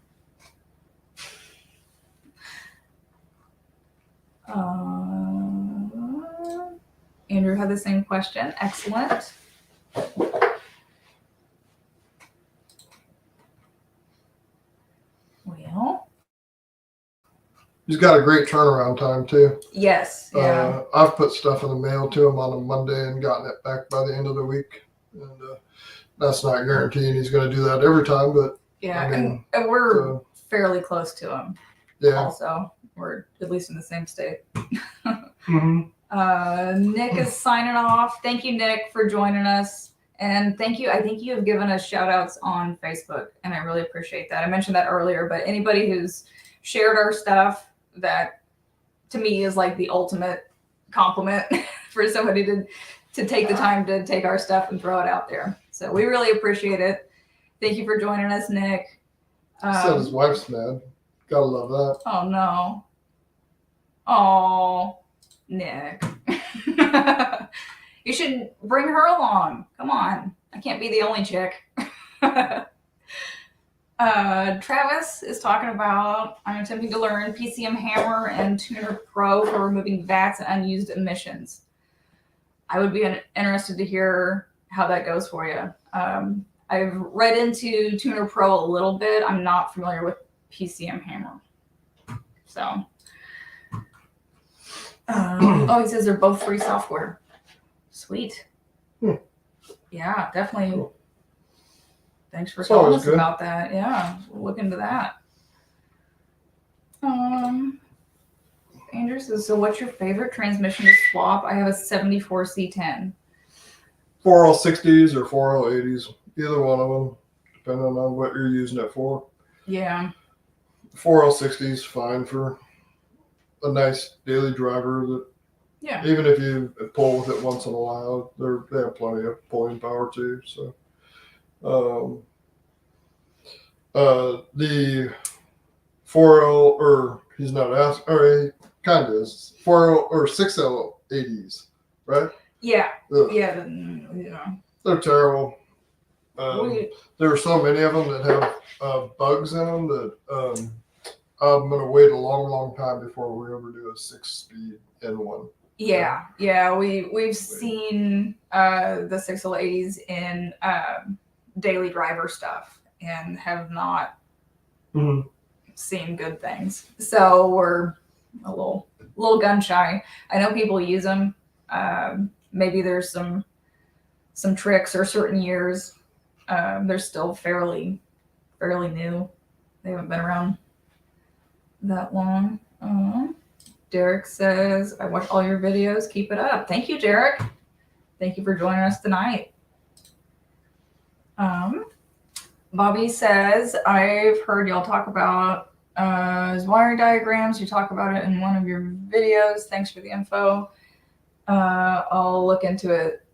Andrew had the same question. Excellent. Well, he's got a great turnaround time too. Yes. Yeah. I've put stuff in the mail to him on a Monday and gotten it back by the end of the week. And that's not guaranteeing he's going to do that every time, but yeah, I mean, and we're fairly close to him. Yeah. Also, We're at least in the same state. Mm-hmm. Nick is signing off. Thank you, Nick, for joining us. And thank you. I think you have given us shout outs on Facebook, and I really appreciate that. I mentioned that earlier, but anybody who's shared our stuff, that to me is like the ultimate compliment for somebody to take the time to take our stuff and throw it out there. So we really appreciate it. Thank you for joining us, Nick. Said his wife's mad. Gotta love that. Oh no. Oh, Nick. You should bring her along. Come on. I can't be the only chick. Travis is talking about, I'm attempting to learn PCM Hammer and Tuner Pro for removing VATs and unused emissions. I would be interested to hear how that goes for you. I've read into Tuner Pro a little bit. I'm not familiar with PCM Hammer. So, oh, he says they're both free software. Sweet. Yeah, definitely. Cool. Thanks for telling us about that. Yeah, we'll look into that. Andrew says, so what's your favorite transmission to swap? I have a 74 C10. 4L60s or 4L80s, either one of them, depending on what you're using it for. Yeah. 4L60 is fine for a nice daily driver that, yeah, even if you pull with it once in a while, they have plenty of pulling power too. So, the 4L, or he's not asking, or he kind of is 4L or 6L80s, right? Yeah. Ugh. Yeah. They're terrible. There are so many of them that have bugs in them that I'm going to wait a long, long time before we ever do a 6-speed N1. Yeah. We've seen the 6L80s in daily driver stuff and have not seen good things. So we're a little gun shy. I know people use them. Maybe there's some tricks or certain years. They're still fairly new. They haven't been around that long. Derek says, I watch all your videos. Keep it up. Thank you, Derek. Thank you for joining us tonight. Bobby says, I've heard y'all talk about his wiring diagrams. You talk about it in one of your videos. Thanks for the info. I'll look into it.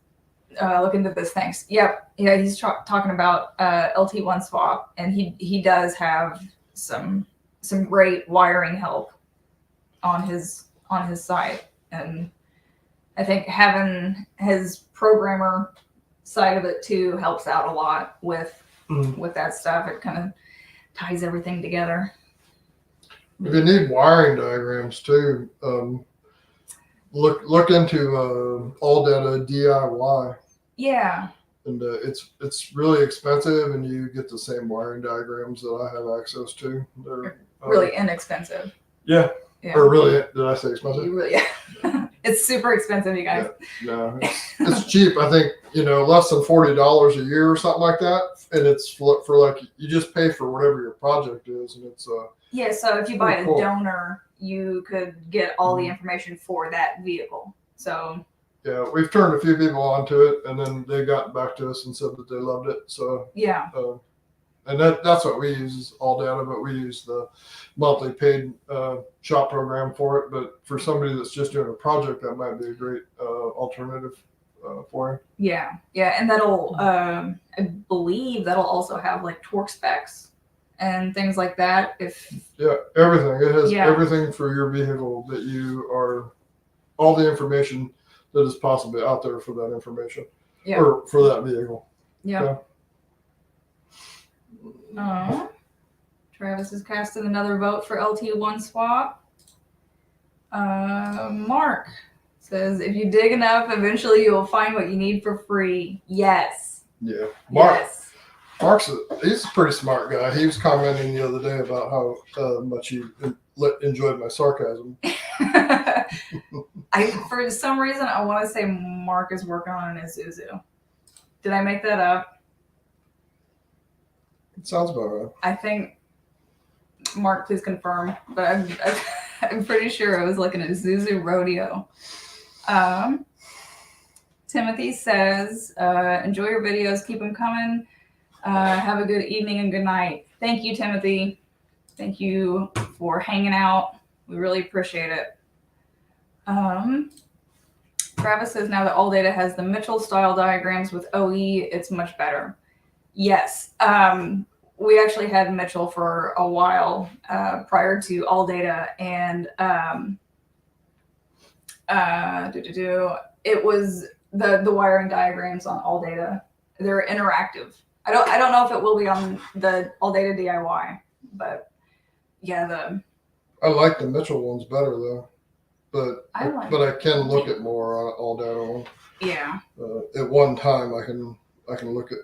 Look into this. Thanks. Yep. Yeah, he's talking about LT1 swap, and he does have some great wiring help on his site, and I think having his programmer side of it too helps out a lot with that stuff. It kind of ties everything together. If you need wiring diagrams too, look into All Data DIY. Yeah. And it's really expensive, and you get the same wiring diagrams that I have access to. They're really inexpensive. Yeah. Or really, did I say expensive? Yeah. It's super expensive, you guys. Yeah. No, it's cheap. I think, less than $40 a year or something like that. And it's for like, you just pay for whatever your project is. And it's yeah. So if you buy a donor, you could get all the information for that vehicle. So yeah, we've turned a few people onto it, and then they got back to us and said that they loved it. So yeah. And that's what we use is All Data, but we use the monthly paid shop program for it. But for somebody that's just doing a project, that might be a great alternative for you. Yeah, and that'll I believe that'll also have like torque specs and things like that. Everything. It has everything for your vehicle that you are, all the information that is possibly out there for that information or for that vehicle. Yeah. Travis is casting another vote for LT1 swap. Mark says, if you dig enough, eventually you will find what you need for free. Yes. Yeah. Mark's he's a pretty smart guy. He was commenting the other day about how much he enjoyed my sarcasm. For some reason, I want to say Mark is working on an Isuzu. Did I make that up? It sounds about right. I think, Mark, please confirm. But I'm pretty sure I was looking at Zuzu Rodeo. Timothy says, enjoy your videos. Keep them coming. Have a good evening and good night. Thank you, Timothy. Thank you for hanging out. We really appreciate it. Travis says, now that AllData has the Mitchell style diagrams with OE, it's much better. Yes. We actually had Mitchell for a while prior to AllData, and it was the wiring diagrams on AllData. They're interactive. I don't know if it will be on the AllData DIY, but yeah, I like the Mitchell ones better though, but I can look at more on AllData one. Yeah. At one time, I can look at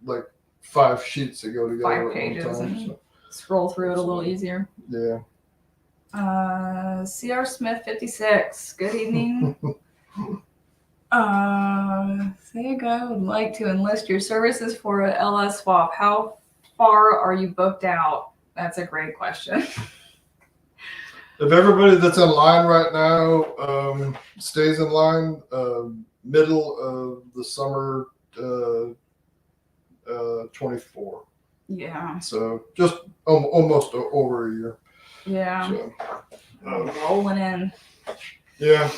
like 5 sheets that go together 5 pages at one time. and scroll through it a little easier. Yeah. CR Smith 56. Good evening. Sega would like to enlist your services for an LS swap. How far are you booked out? That's a great question. If everybody that's in line right now stays in line, middle of the summer 24. Yeah. So just almost over a year. Yeah. So, rolling in. Yeah.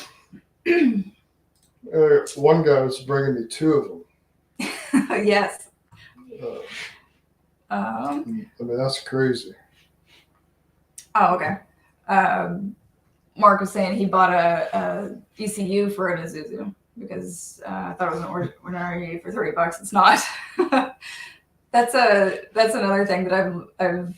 One guy was bringing me 2 of them. Yes. I mean, that's crazy. Oh, okay. Mark was saying he bought a ECU for an Isuzu because I thought it was an ordinary for $30. It's not. That's another thing that I've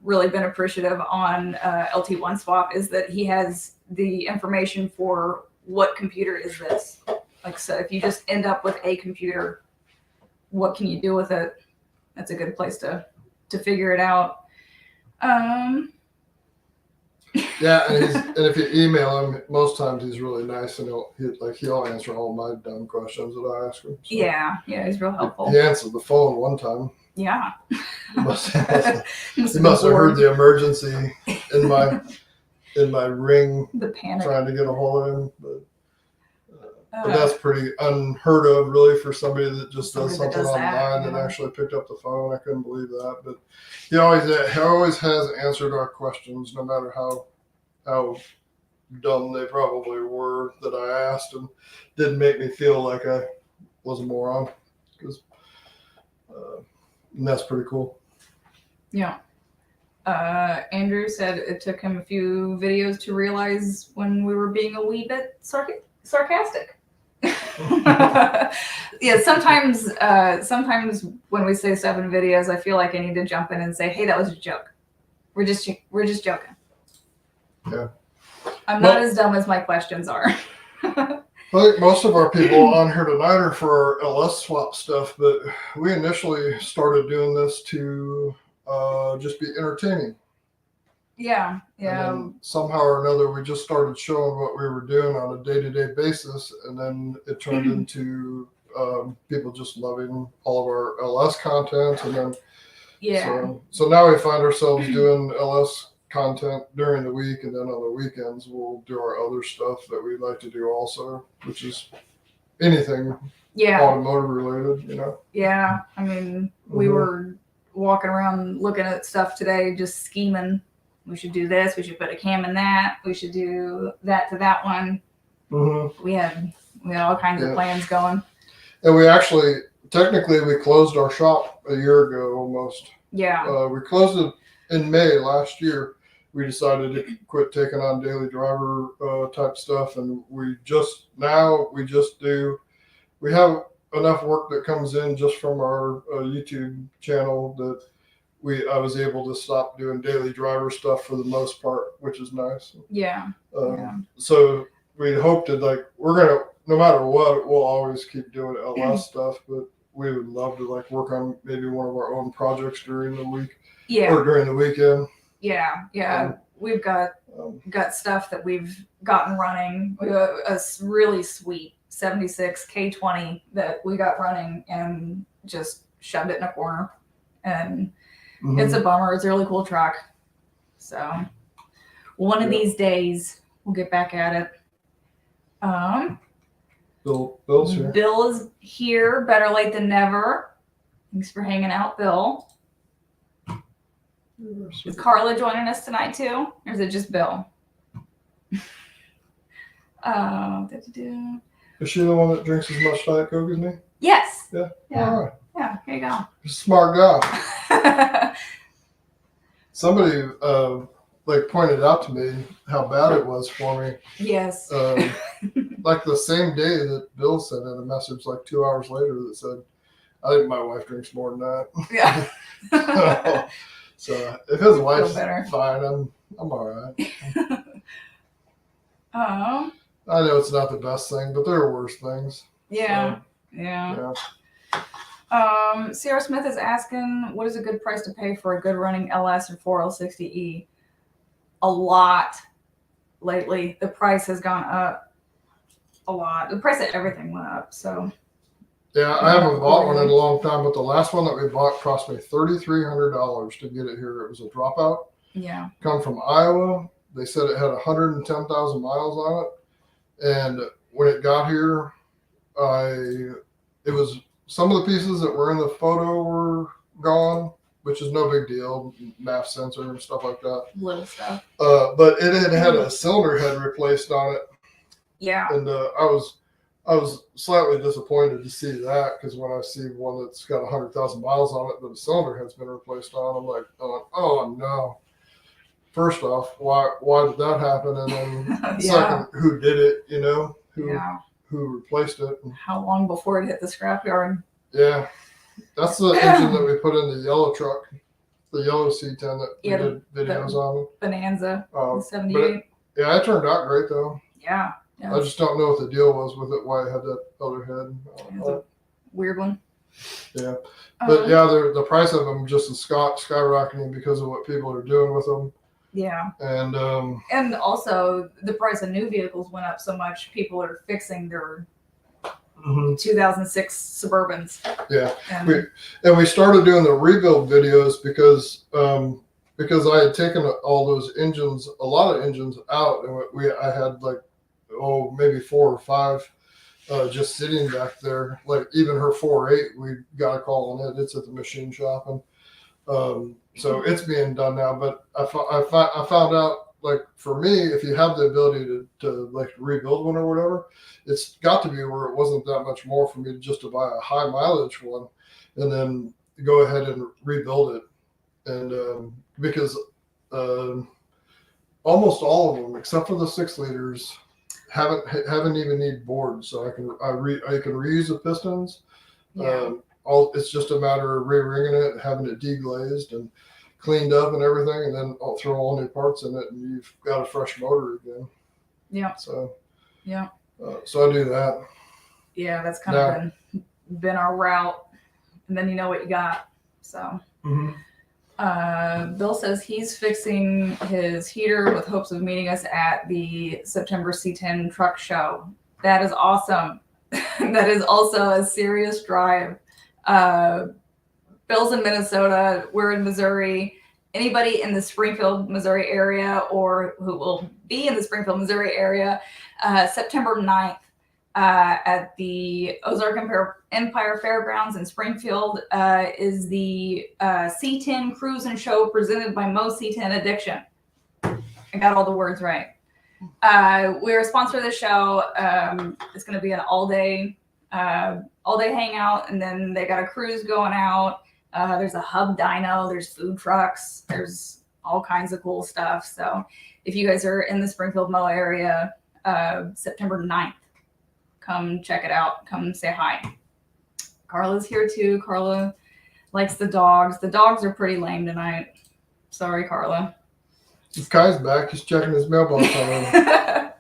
really been appreciative on LT1 Swap is that he has the information for what computer is this. Like, so if you just end up with a computer, what can you do with it? That's a good place to figure it out. Yeah, and if you email him, most times he's really nice, and he'll answer all my dumb questions that I ask him. So Yeah, he's real helpful. He answered the phone one time. Yeah. He must have heard the emergency in my ring. The panic. Trying to get a hold of him, but that's pretty unheard of, really, for somebody that just does something online and actually picked up the phone. I couldn't believe that, but he always has answered our questions, no matter how dumb they probably were that I asked, and didn't make me feel like I was a moron, because and that's pretty cool. Yeah. Andrew said it took him a few videos to realize when we were being a wee bit sarcastic. Yeah, sometimes when we say 7 videos, I feel like I need to jump in and say, "Hey, that was a joke. We're just joking." Yeah. I'm not as dumb as my questions are. I think most of our people on here tonight are for our LS swap stuff, but we initially started doing this to just be entertaining. Yeah. And somehow or another, we just started showing what we were doing on a day-to-day basis, and then it turned into people just loving all of our LS content, and then So now we find ourselves doing LS content during the week, and then on the weekends we'll do our other stuff that we like to do also, which is anything automotive related, Yeah, I mean, we were walking around looking at stuff today, just scheming. We should do this. We should put a cam in that. We should do that to that one. Mm-hmm. We had all kinds of plans going. And we actually, technically, we closed our shop a year ago almost. Yeah. We closed it in May last year. We decided to quit taking on daily driver type stuff, and we have enough work that comes in just from our YouTube channel that I was able to stop doing daily driver stuff for the most part, which is nice. Yeah. So we hoped that no matter what, we'll always keep doing LS stuff, but we would love to work on maybe one of our own projects during the week or during the weekend. Yeah. We've got stuff that we've gotten running. We have a really sweet 76 K20 that we got running and just shoved it in a corner. And it's a bummer. It's a really cool truck. So one of these days we'll get back at it. Bill's here. Bill is here. Better late than never. Thanks for hanging out, Bill. Is Carla joining us tonight too? Or is it just Bill? Is she the one that drinks as much Diet Coke as me? Yes. Yeah. Yeah. All right. Yeah, here you go. Smart guy. Somebody pointed out to me how bad it was for me. Yes. Like the same day that Bill sent in a message, like 2 hours later, that said, "I think my wife drinks more than that." Yeah. So if his wife's better. fine, I'm all right. Oh. I know it's not the best thing, but there are worse things. Yeah. So, yeah. Sierra Smith is asking, what is a good price to pay for a good running LS or 4L60E? A lot lately. The price has gone up a lot. The price of everything went up. So yeah, I haven't bought one in a long time, but the last one that we bought cost me $3,300 to get it here. It was a dropout. Yeah. Come from Iowa. They said it had 110,000 miles on it. And when it got here, it was some of the pieces that were in the photo were gone, which is no big deal, MAF sensor and stuff like that. Little stuff. But it had a cylinder head replaced on it. Yeah. And I was slightly disappointed to see that, because when I see one that's got 100,000 miles on it, but the cylinder head's been replaced on, I'm like, oh no. First off, why did that happen? And then second, who did it? Who replaced it? How long before it hit the scrapyard? Yeah, that's the engine that we put in the yellow truck, the yellow C10 that we did videos on. Bonanza, 78. Yeah, it turned out great though. Yeah. I just don't know what the deal was with it, why it had that other head. It's a weird one. Yeah, but the price of them just is skyrocketing because of what people are doing with them. Yeah. And also the price of new vehicles went up so much, people are fixing their 2006 Suburbans. Yeah. We started doing the rebuild videos because I had taken all those engines, a lot of engines out, and I had maybe 4 or 5 just sitting back there. Like even her 4.8, we got a call on it. It's at the machine shop, and so it's being done now. But I found out, like, for me, if you have the ability to rebuild one or whatever, it's got to be where it wasn't that much more for me to buy a high mileage one and then go ahead and rebuild it. And because almost all of them, except for the 6 liters, haven't even need boards, so I can reuse the pistons. Yeah. It's just a matter of re-ringing it, having it deglazed and cleaned up and everything, and then I'll throw all new parts in it, and you've got a fresh motor again. Yeah. So. Yeah. So I do that. Yeah, that's kind of been our route, and then you know what you got. So. Bill says he's fixing his heater with hopes of meeting us at the September C10 truck show. That is awesome. That is also a serious drive. Bill's in Minnesota. We're in Missouri. Anybody in the Springfield, Missouri area, or who will be in the Springfield, Missouri area, September 9th at the Ozark Empire Fairgrounds in Springfield is the C10 Cruise and Show presented by Mo C10 Addiction. I got all the words right. We're a sponsor of the show. It's going to be an all-day hangout, and then they got a cruise going out. There's a hub dyno. There's food trucks. There's all kinds of cool stuff. So if you guys are in the Springfield, Mo area, September 9th, come check it out. Come say hi. Carla's here too. Carla likes the dogs. The dogs are pretty lame tonight. Sorry, Carla. If Kai's back, he's checking his mailbox already.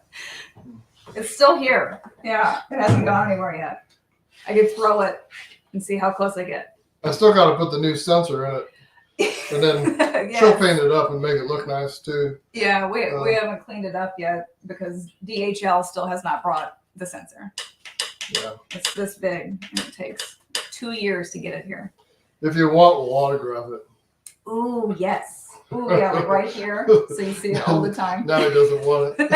It's still here. Yeah, it hasn't gone anywhere yet. I could throw it and see how close I get. I still got to put the new sensor in it, and then she'll paint it up and make it look nice too. Yeah, we haven't cleaned it up yet because DHL still has not brought the sensor. Yeah, it's this big, and it takes 2 years to get it here. If you want, we'll autograph it. Ooh, yes. Ooh, yeah, like right here. So you see it all the time. Now he doesn't want it.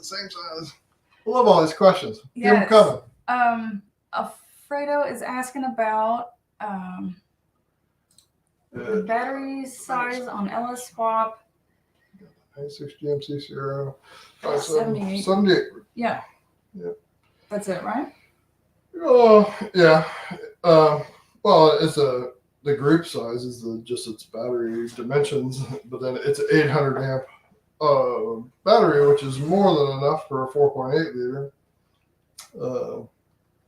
Same size. I love all these questions. Keep them coming. Alfredo is asking about the battery size on LS Swap. 96 GMC Sierra 78. 78. Yeah. Yeah. That's it, right? Oh, yeah. Well, it's the group size is just its battery dimensions, but then it's an 800 amp battery, which is more than enough for a 4.8 liter.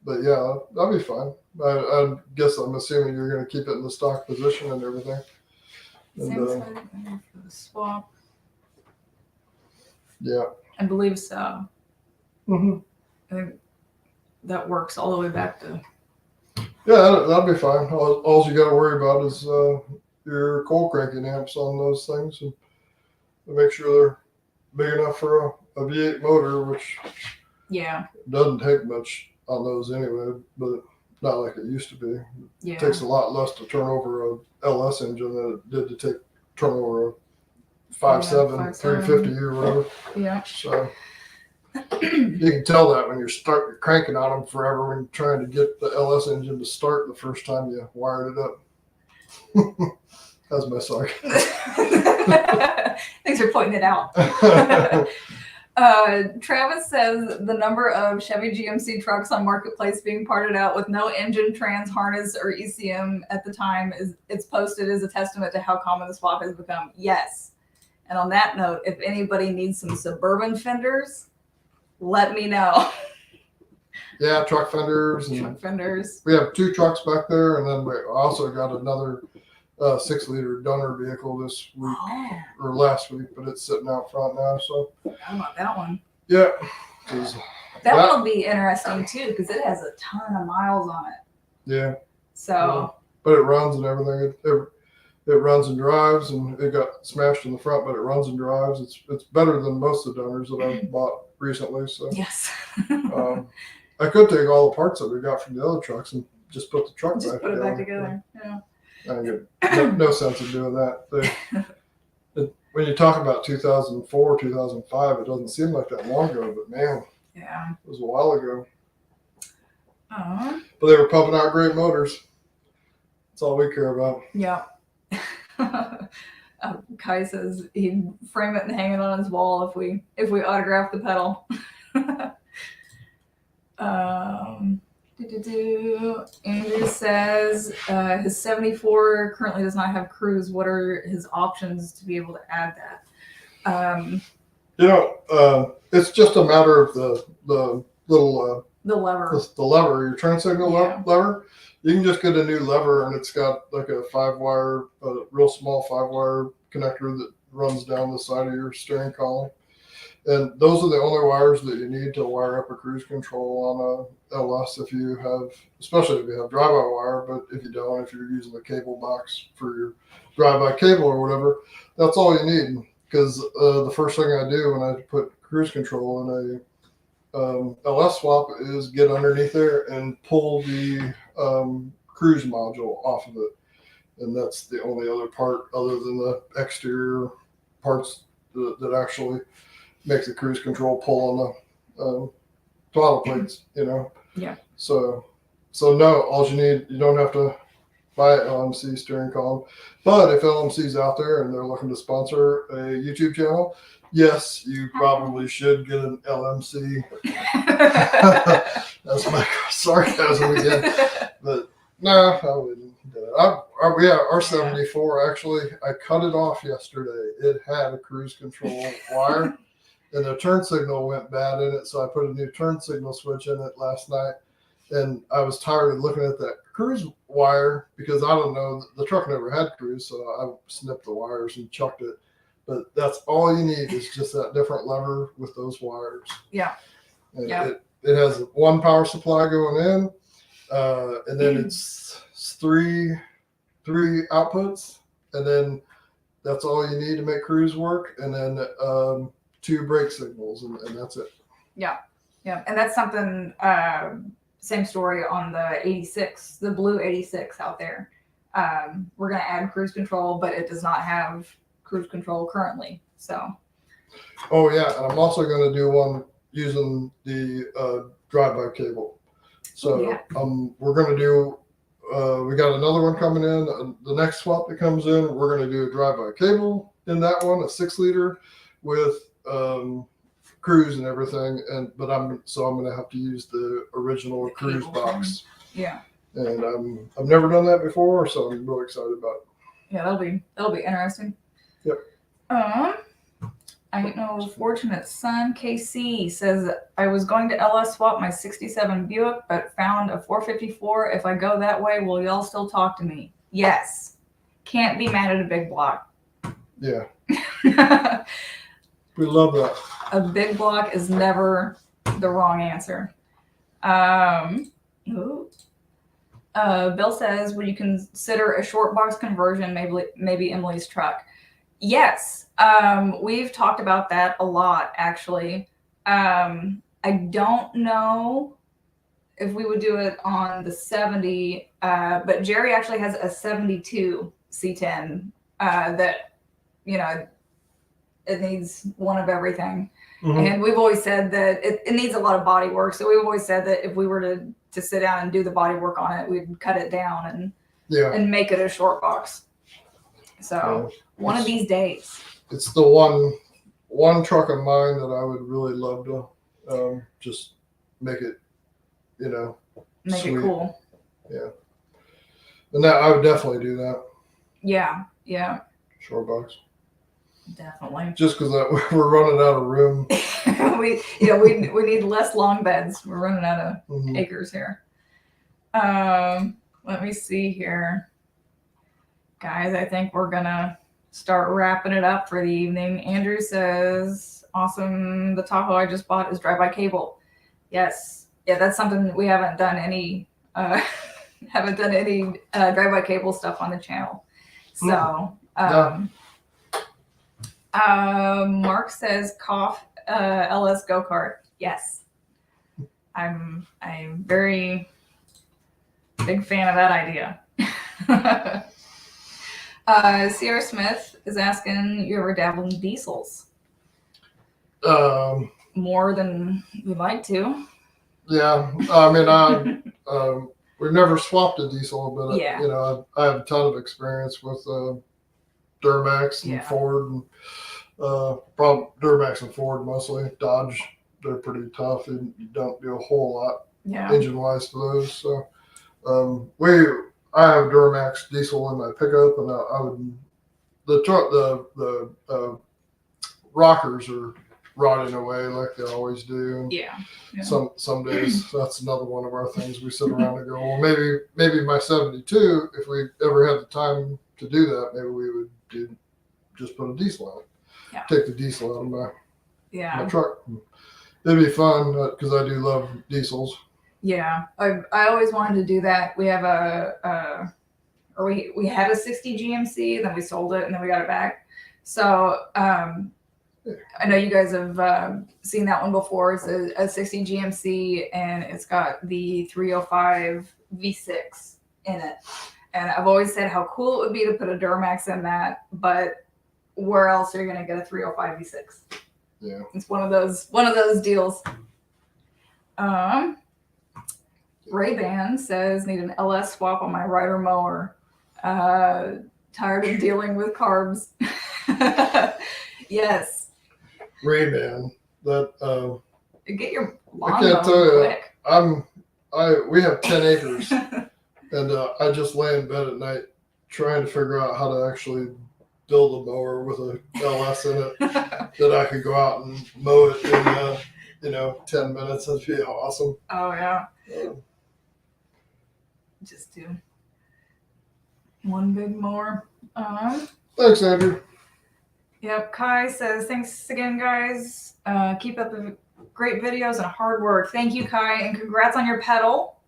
But yeah, that'll be fine. I guess I'm assuming you're going to keep it in the stock position and everything. Same size for the swap. Yeah. I believe so. Mm-hmm. I think that works all the way back to. Yeah, that'll be fine. All you got to worry about is your cold cranking amps on those things, and make sure they're big enough for a V8 motor, which doesn't take much on those anyway, but not like it used to be. Yeah. It takes a lot less to turn over a LS engine than it did to turn over a 5.7 350 or whatever. Yeah. So you can tell that when you're cranking on them forever when you're trying to get the LS engine to start the first time you wired it up. That's my sarcasm. Thanks for pointing it out. Travis says the number of Chevy GMC trucks on Marketplace being parted out with no engine, trans, harness, or ECM at the time it's posted as a testament to how common the swap has become. Yes. And on that note, if anybody needs some Suburban fenders, let me know. Yeah, truck fenders. Truck fenders. We have 2 trucks back there, and then we also got another 6-liter donor vehicle this week or last week, but it's sitting out front now. So how about that one? Yeah, that one will be interesting too because it has a ton of miles on it. Yeah. So. But it runs and everything. It runs and drives, and it got smashed in the front, but it runs and drives. It's better than most of the donors that I've bought recently. So yes. I could take all the parts that we got from the other trucks and just put the truck back together. Just put it back together. Yeah. I get no sense in doing that. When you talk about 2004, 2005, it doesn't seem like that long ago, but man, yeah, it was a while ago. But they were pumping out great motors. That's all we care about. Yeah. Kai says he'd frame it and hang it on his wall if we autograph the pedal. Andrew says his 74 currently does not have cruise. What are his options to be able to add that? It's just a matter of the little the lever. The lever, your turn signal lever. You can just get a new lever, and it's got like a 5-wire, a real small 5-wire connector that runs down the side of your steering column. And those are the only wires that you need to wire up a cruise control on a LS especially if you have drive-by-wire, but if you don't, if you're using the cable box for your drive-by cable or whatever, that's all you need. Because the first thing I do when I put cruise control in a LS swap is get underneath there and pull the cruise module off of it. And that's the only other part other than the exterior parts that actually make the cruise control pull on the throttle plates, Yeah. So no, all you need, you don't have to buy an LMC steering column. But if LMC's out there and they're looking to sponsor a YouTube channel, yes, you probably should get an LMC. That's my sarcasm again. But no, I wouldn't. Our 74, actually, I cut it off yesterday. It had a cruise control wire. And the turn signal went bad in it, so I put a new turn signal switch in it last night. And I was tired of looking at that cruise wire because I don't know, the truck never had cruise, so I snipped the wires and chucked it. But that's all you need is just that different lever with those wires. Yeah. And it has 1 power supply going in, and then it's 3 outputs, and then that's all you need to make cruise work, and then 2 brake signals, and that's it. Yeah. And that's something same story on the 86, the blue 86 out there. We're going to add cruise control, but it does not have cruise control currently. So. Oh yeah, and I'm also going to do one using the drive-by cable. So yeah. We're going to do. We got another one coming in. The next swap that comes in, we're going to do a drive-by cable in that one, a 6-liter with cruise and everything. But I'm going to have to use the original cruise box. Yeah. And I've never done that before, so I'm really excited about it. Yeah, that'll be interesting. Yep. I know Fortunate Son KC says I was going to LS swap my 67 Buick, but found a 454. If I go that way, will y'all still talk to me? Yes. Can't be mad at a big block. Yeah. We love that. A big block is never the wrong answer. Bill says, would you consider a short box conversion, maybe Emily's truck? Yes. We've talked about that a lot, actually. I don't know if we would do it on the 70, but Jerry actually has a 72 C10 that, it needs one of everything. Mm-hmm. And we've always said that it needs a lot of body work. So we've always said that if we were to sit down and do the body work on it, we'd cut it down and make it a short box. So one of these days. It's the one truck of mine that I would really love to just make it, make sweet. It cool. Yeah. And that I would definitely do that. Yeah. Short box. Definitely. Just because we're running out of room. we need less long beds. We're running out of acres here. Let me see here. Guys, I think we're going to start wrapping it up for the evening. Andrew says, awesome. The Tahoe I just bought is drive-by cable. Yes. Yeah, that's something we haven't done any drive-by cable stuff on the channel. So, Mark says, cough, LS go-kart. Yes. I'm very big fan of that idea. Sierra Smith is asking, you ever dabble in diesels? More than we'd like to. Yeah. I mean, we've never swapped a diesel, but I have a ton of experience with Duramax and Ford, and probably Duramax and Ford mostly. Dodge, they're pretty tough, and you don't do a whole lot engine wise to those. So I have Duramax diesel in my pickup, and I would the rockers are rotting away like they always do. And some days that's another one of our things. We sit around and go, well, maybe my 72, if we ever had the time to do that, maybe we would just put a diesel on it. Yeah. Take the diesel out of my truck. It'd be fun because I do love diesels. Yeah, I always wanted to do that. We have we had a 60 GMC, then we sold it, and then we got it back. So I know you guys have seen that one before. It's a 60 GMC, and it's got the 305 V6 in it. And I've always said how cool it would be to put a Duramax in that, but where else are you going to get a 305 V6? Yeah, it's one of those deals. Ray-Ban says, need an LS swap on my rider mower. Tired of dealing with carbs. Yes. Ray-Ban. That get your lawn I can't tell you. Quick. We have 10 acres, and I just lay in bed at night trying to figure out how to actually build a mower with a LS in it that I could go out and mow it in 10 minutes. That'd be awesome. Oh yeah. Just do one big mower. Thanks, Andrew. Yep. Kai says, thanks again, guys. Keep up the great videos and hard work. Thank you, Kai, and congrats on your pedal.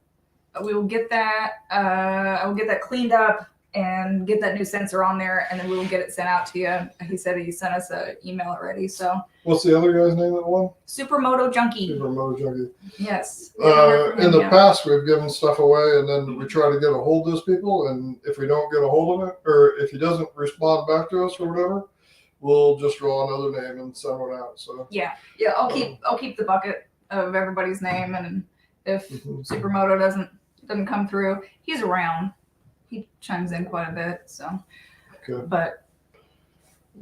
We will get that. I will get that cleaned up and get that new sensor on there, and then we will get it sent out to you. He said he sent us an email already. So What's the other guy's name that won? Supermoto Junkie. Supermoto Junkie. Yes. In the past, we've given stuff away, and then we try to get a hold of those people. And if we don't get a hold of it, or if he doesn't respond back to us or whatever, we'll just draw another name and send one out. So yeah, I'll keep the bucket of everybody's name, and if Supermoto doesn't come through, he's around. He chimes in quite a bit, so. Okay. But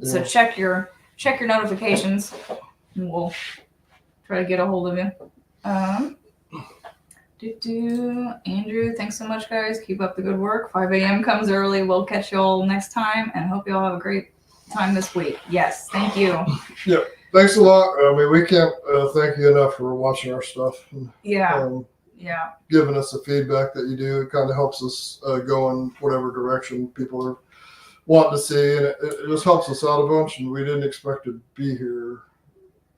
so check your notifications, and we'll try to get a hold of you. Andrew, thanks so much, guys. Keep up the good work. 5 a.m. comes early. We'll catch you all next time, and hope you all have a great time this week. Yes, thank you. Yeah, thanks a lot. I mean, we can't thank you enough for watching our stuff. And, yeah. Giving us the feedback that you do. It kind of helps us go in whatever direction people are wanting to see, and it just helps us out a bunch. And we didn't expect to be here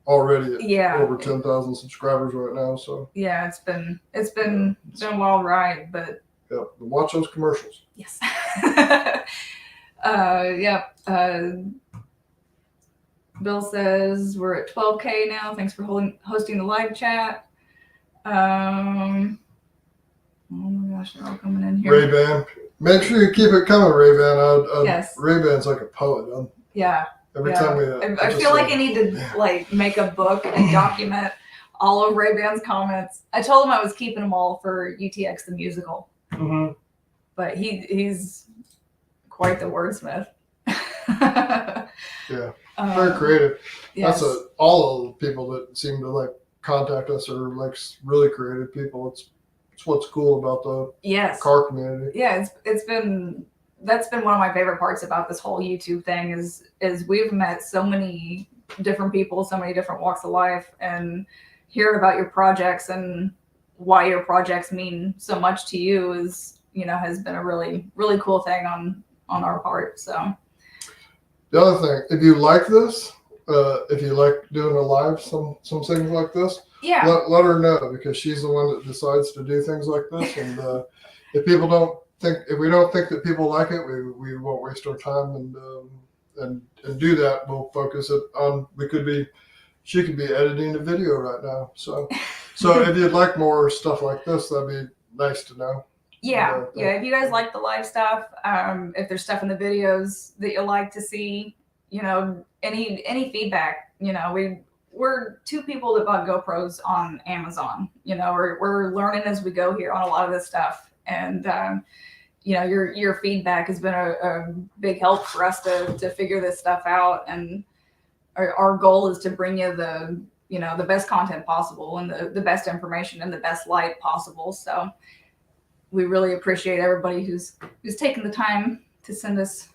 already at over 10,000 subscribers right now. So yeah, it's been a wild ride, but watch those commercials. Yes. Bill says we're at 12K now. Thanks for hosting the live chat. Oh my gosh, they're all coming in here. Ray-Ban. Make sure you keep it coming, Ray-Ban. Yes. Ray-Ban's like a poet. Yeah. Every time we... I feel like I need to make a book and document all of Ray-Ban's comments. I told him I was keeping them all for UTX the musical. Mm-hmm. But he's quite the wordsmith. Yeah. Very creative. Yes. That's all of the people that seem to contact us are really creative people. It's what's cool about the car community. Yeah, that's been one of my favorite parts about this whole YouTube thing is we've met so many different people, so many different walks of life, and hearing about your projects and why your projects mean so much to you is, has been a really, really cool thing on our part. So the other thing, if you like this, if you like doing a live, some things like this, let her know, because she's the one that decides to do things like this. And if we don't think that people like it, we won't waste our time and do that. We'll focus it on. She could be editing a video right now. So if you'd like more stuff like this, that'd be nice to know. Yeah. If you guys like the live stuff, if there's stuff in the videos that you like to see, any feedback, we're two people that bought GoPros on Amazon. We're learning as we go here on a lot of this stuff, and your feedback has been a big help for us to figure this stuff out. And our goal is to bring you the best content possible and the best information in the best light possible. So we really appreciate everybody who's taken the time to send us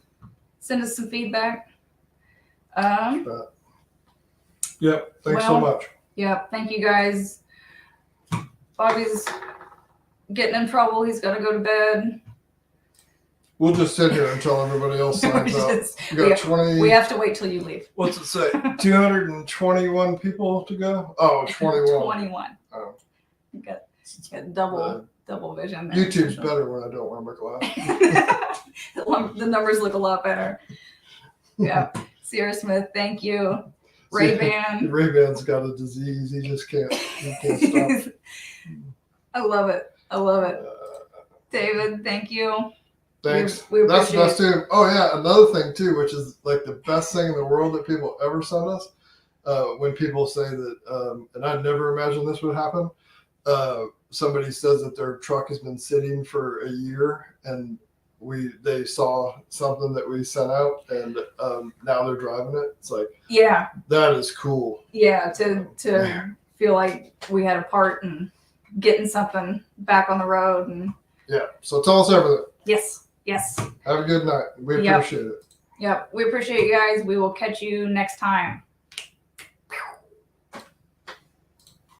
some feedback. Thanks so much. Thank you guys. Bobby's getting in trouble. He's got to go to bed. We'll just sit here until everybody else signs out. We have to wait till you leave. What's it say? 221 people to go? Oh, 21. 21. Oh. You got double vision there. YouTube's better when I don't wear my glasses. The numbers look a lot better. Yeah. Sierra Smith, thank you. Ray-Ban. Ray-Ban's got a disease. He just can't stop. I love it. David, thank you. Thanks. We That's the best appreciate too. Oh yeah, another thing too, which is the best thing in the world that people ever send us. When people say that, and I'd never imagined this would happen. Somebody says that their truck has been sitting for a year, and they saw something that we sent out, and now they're driving it. It's that is cool. Yeah, to feel like we had a part in getting something back on the road. And so tell us everything. Yes. Have a good night. We appreciate it. Yep. We appreciate you guys. We will catch you next time.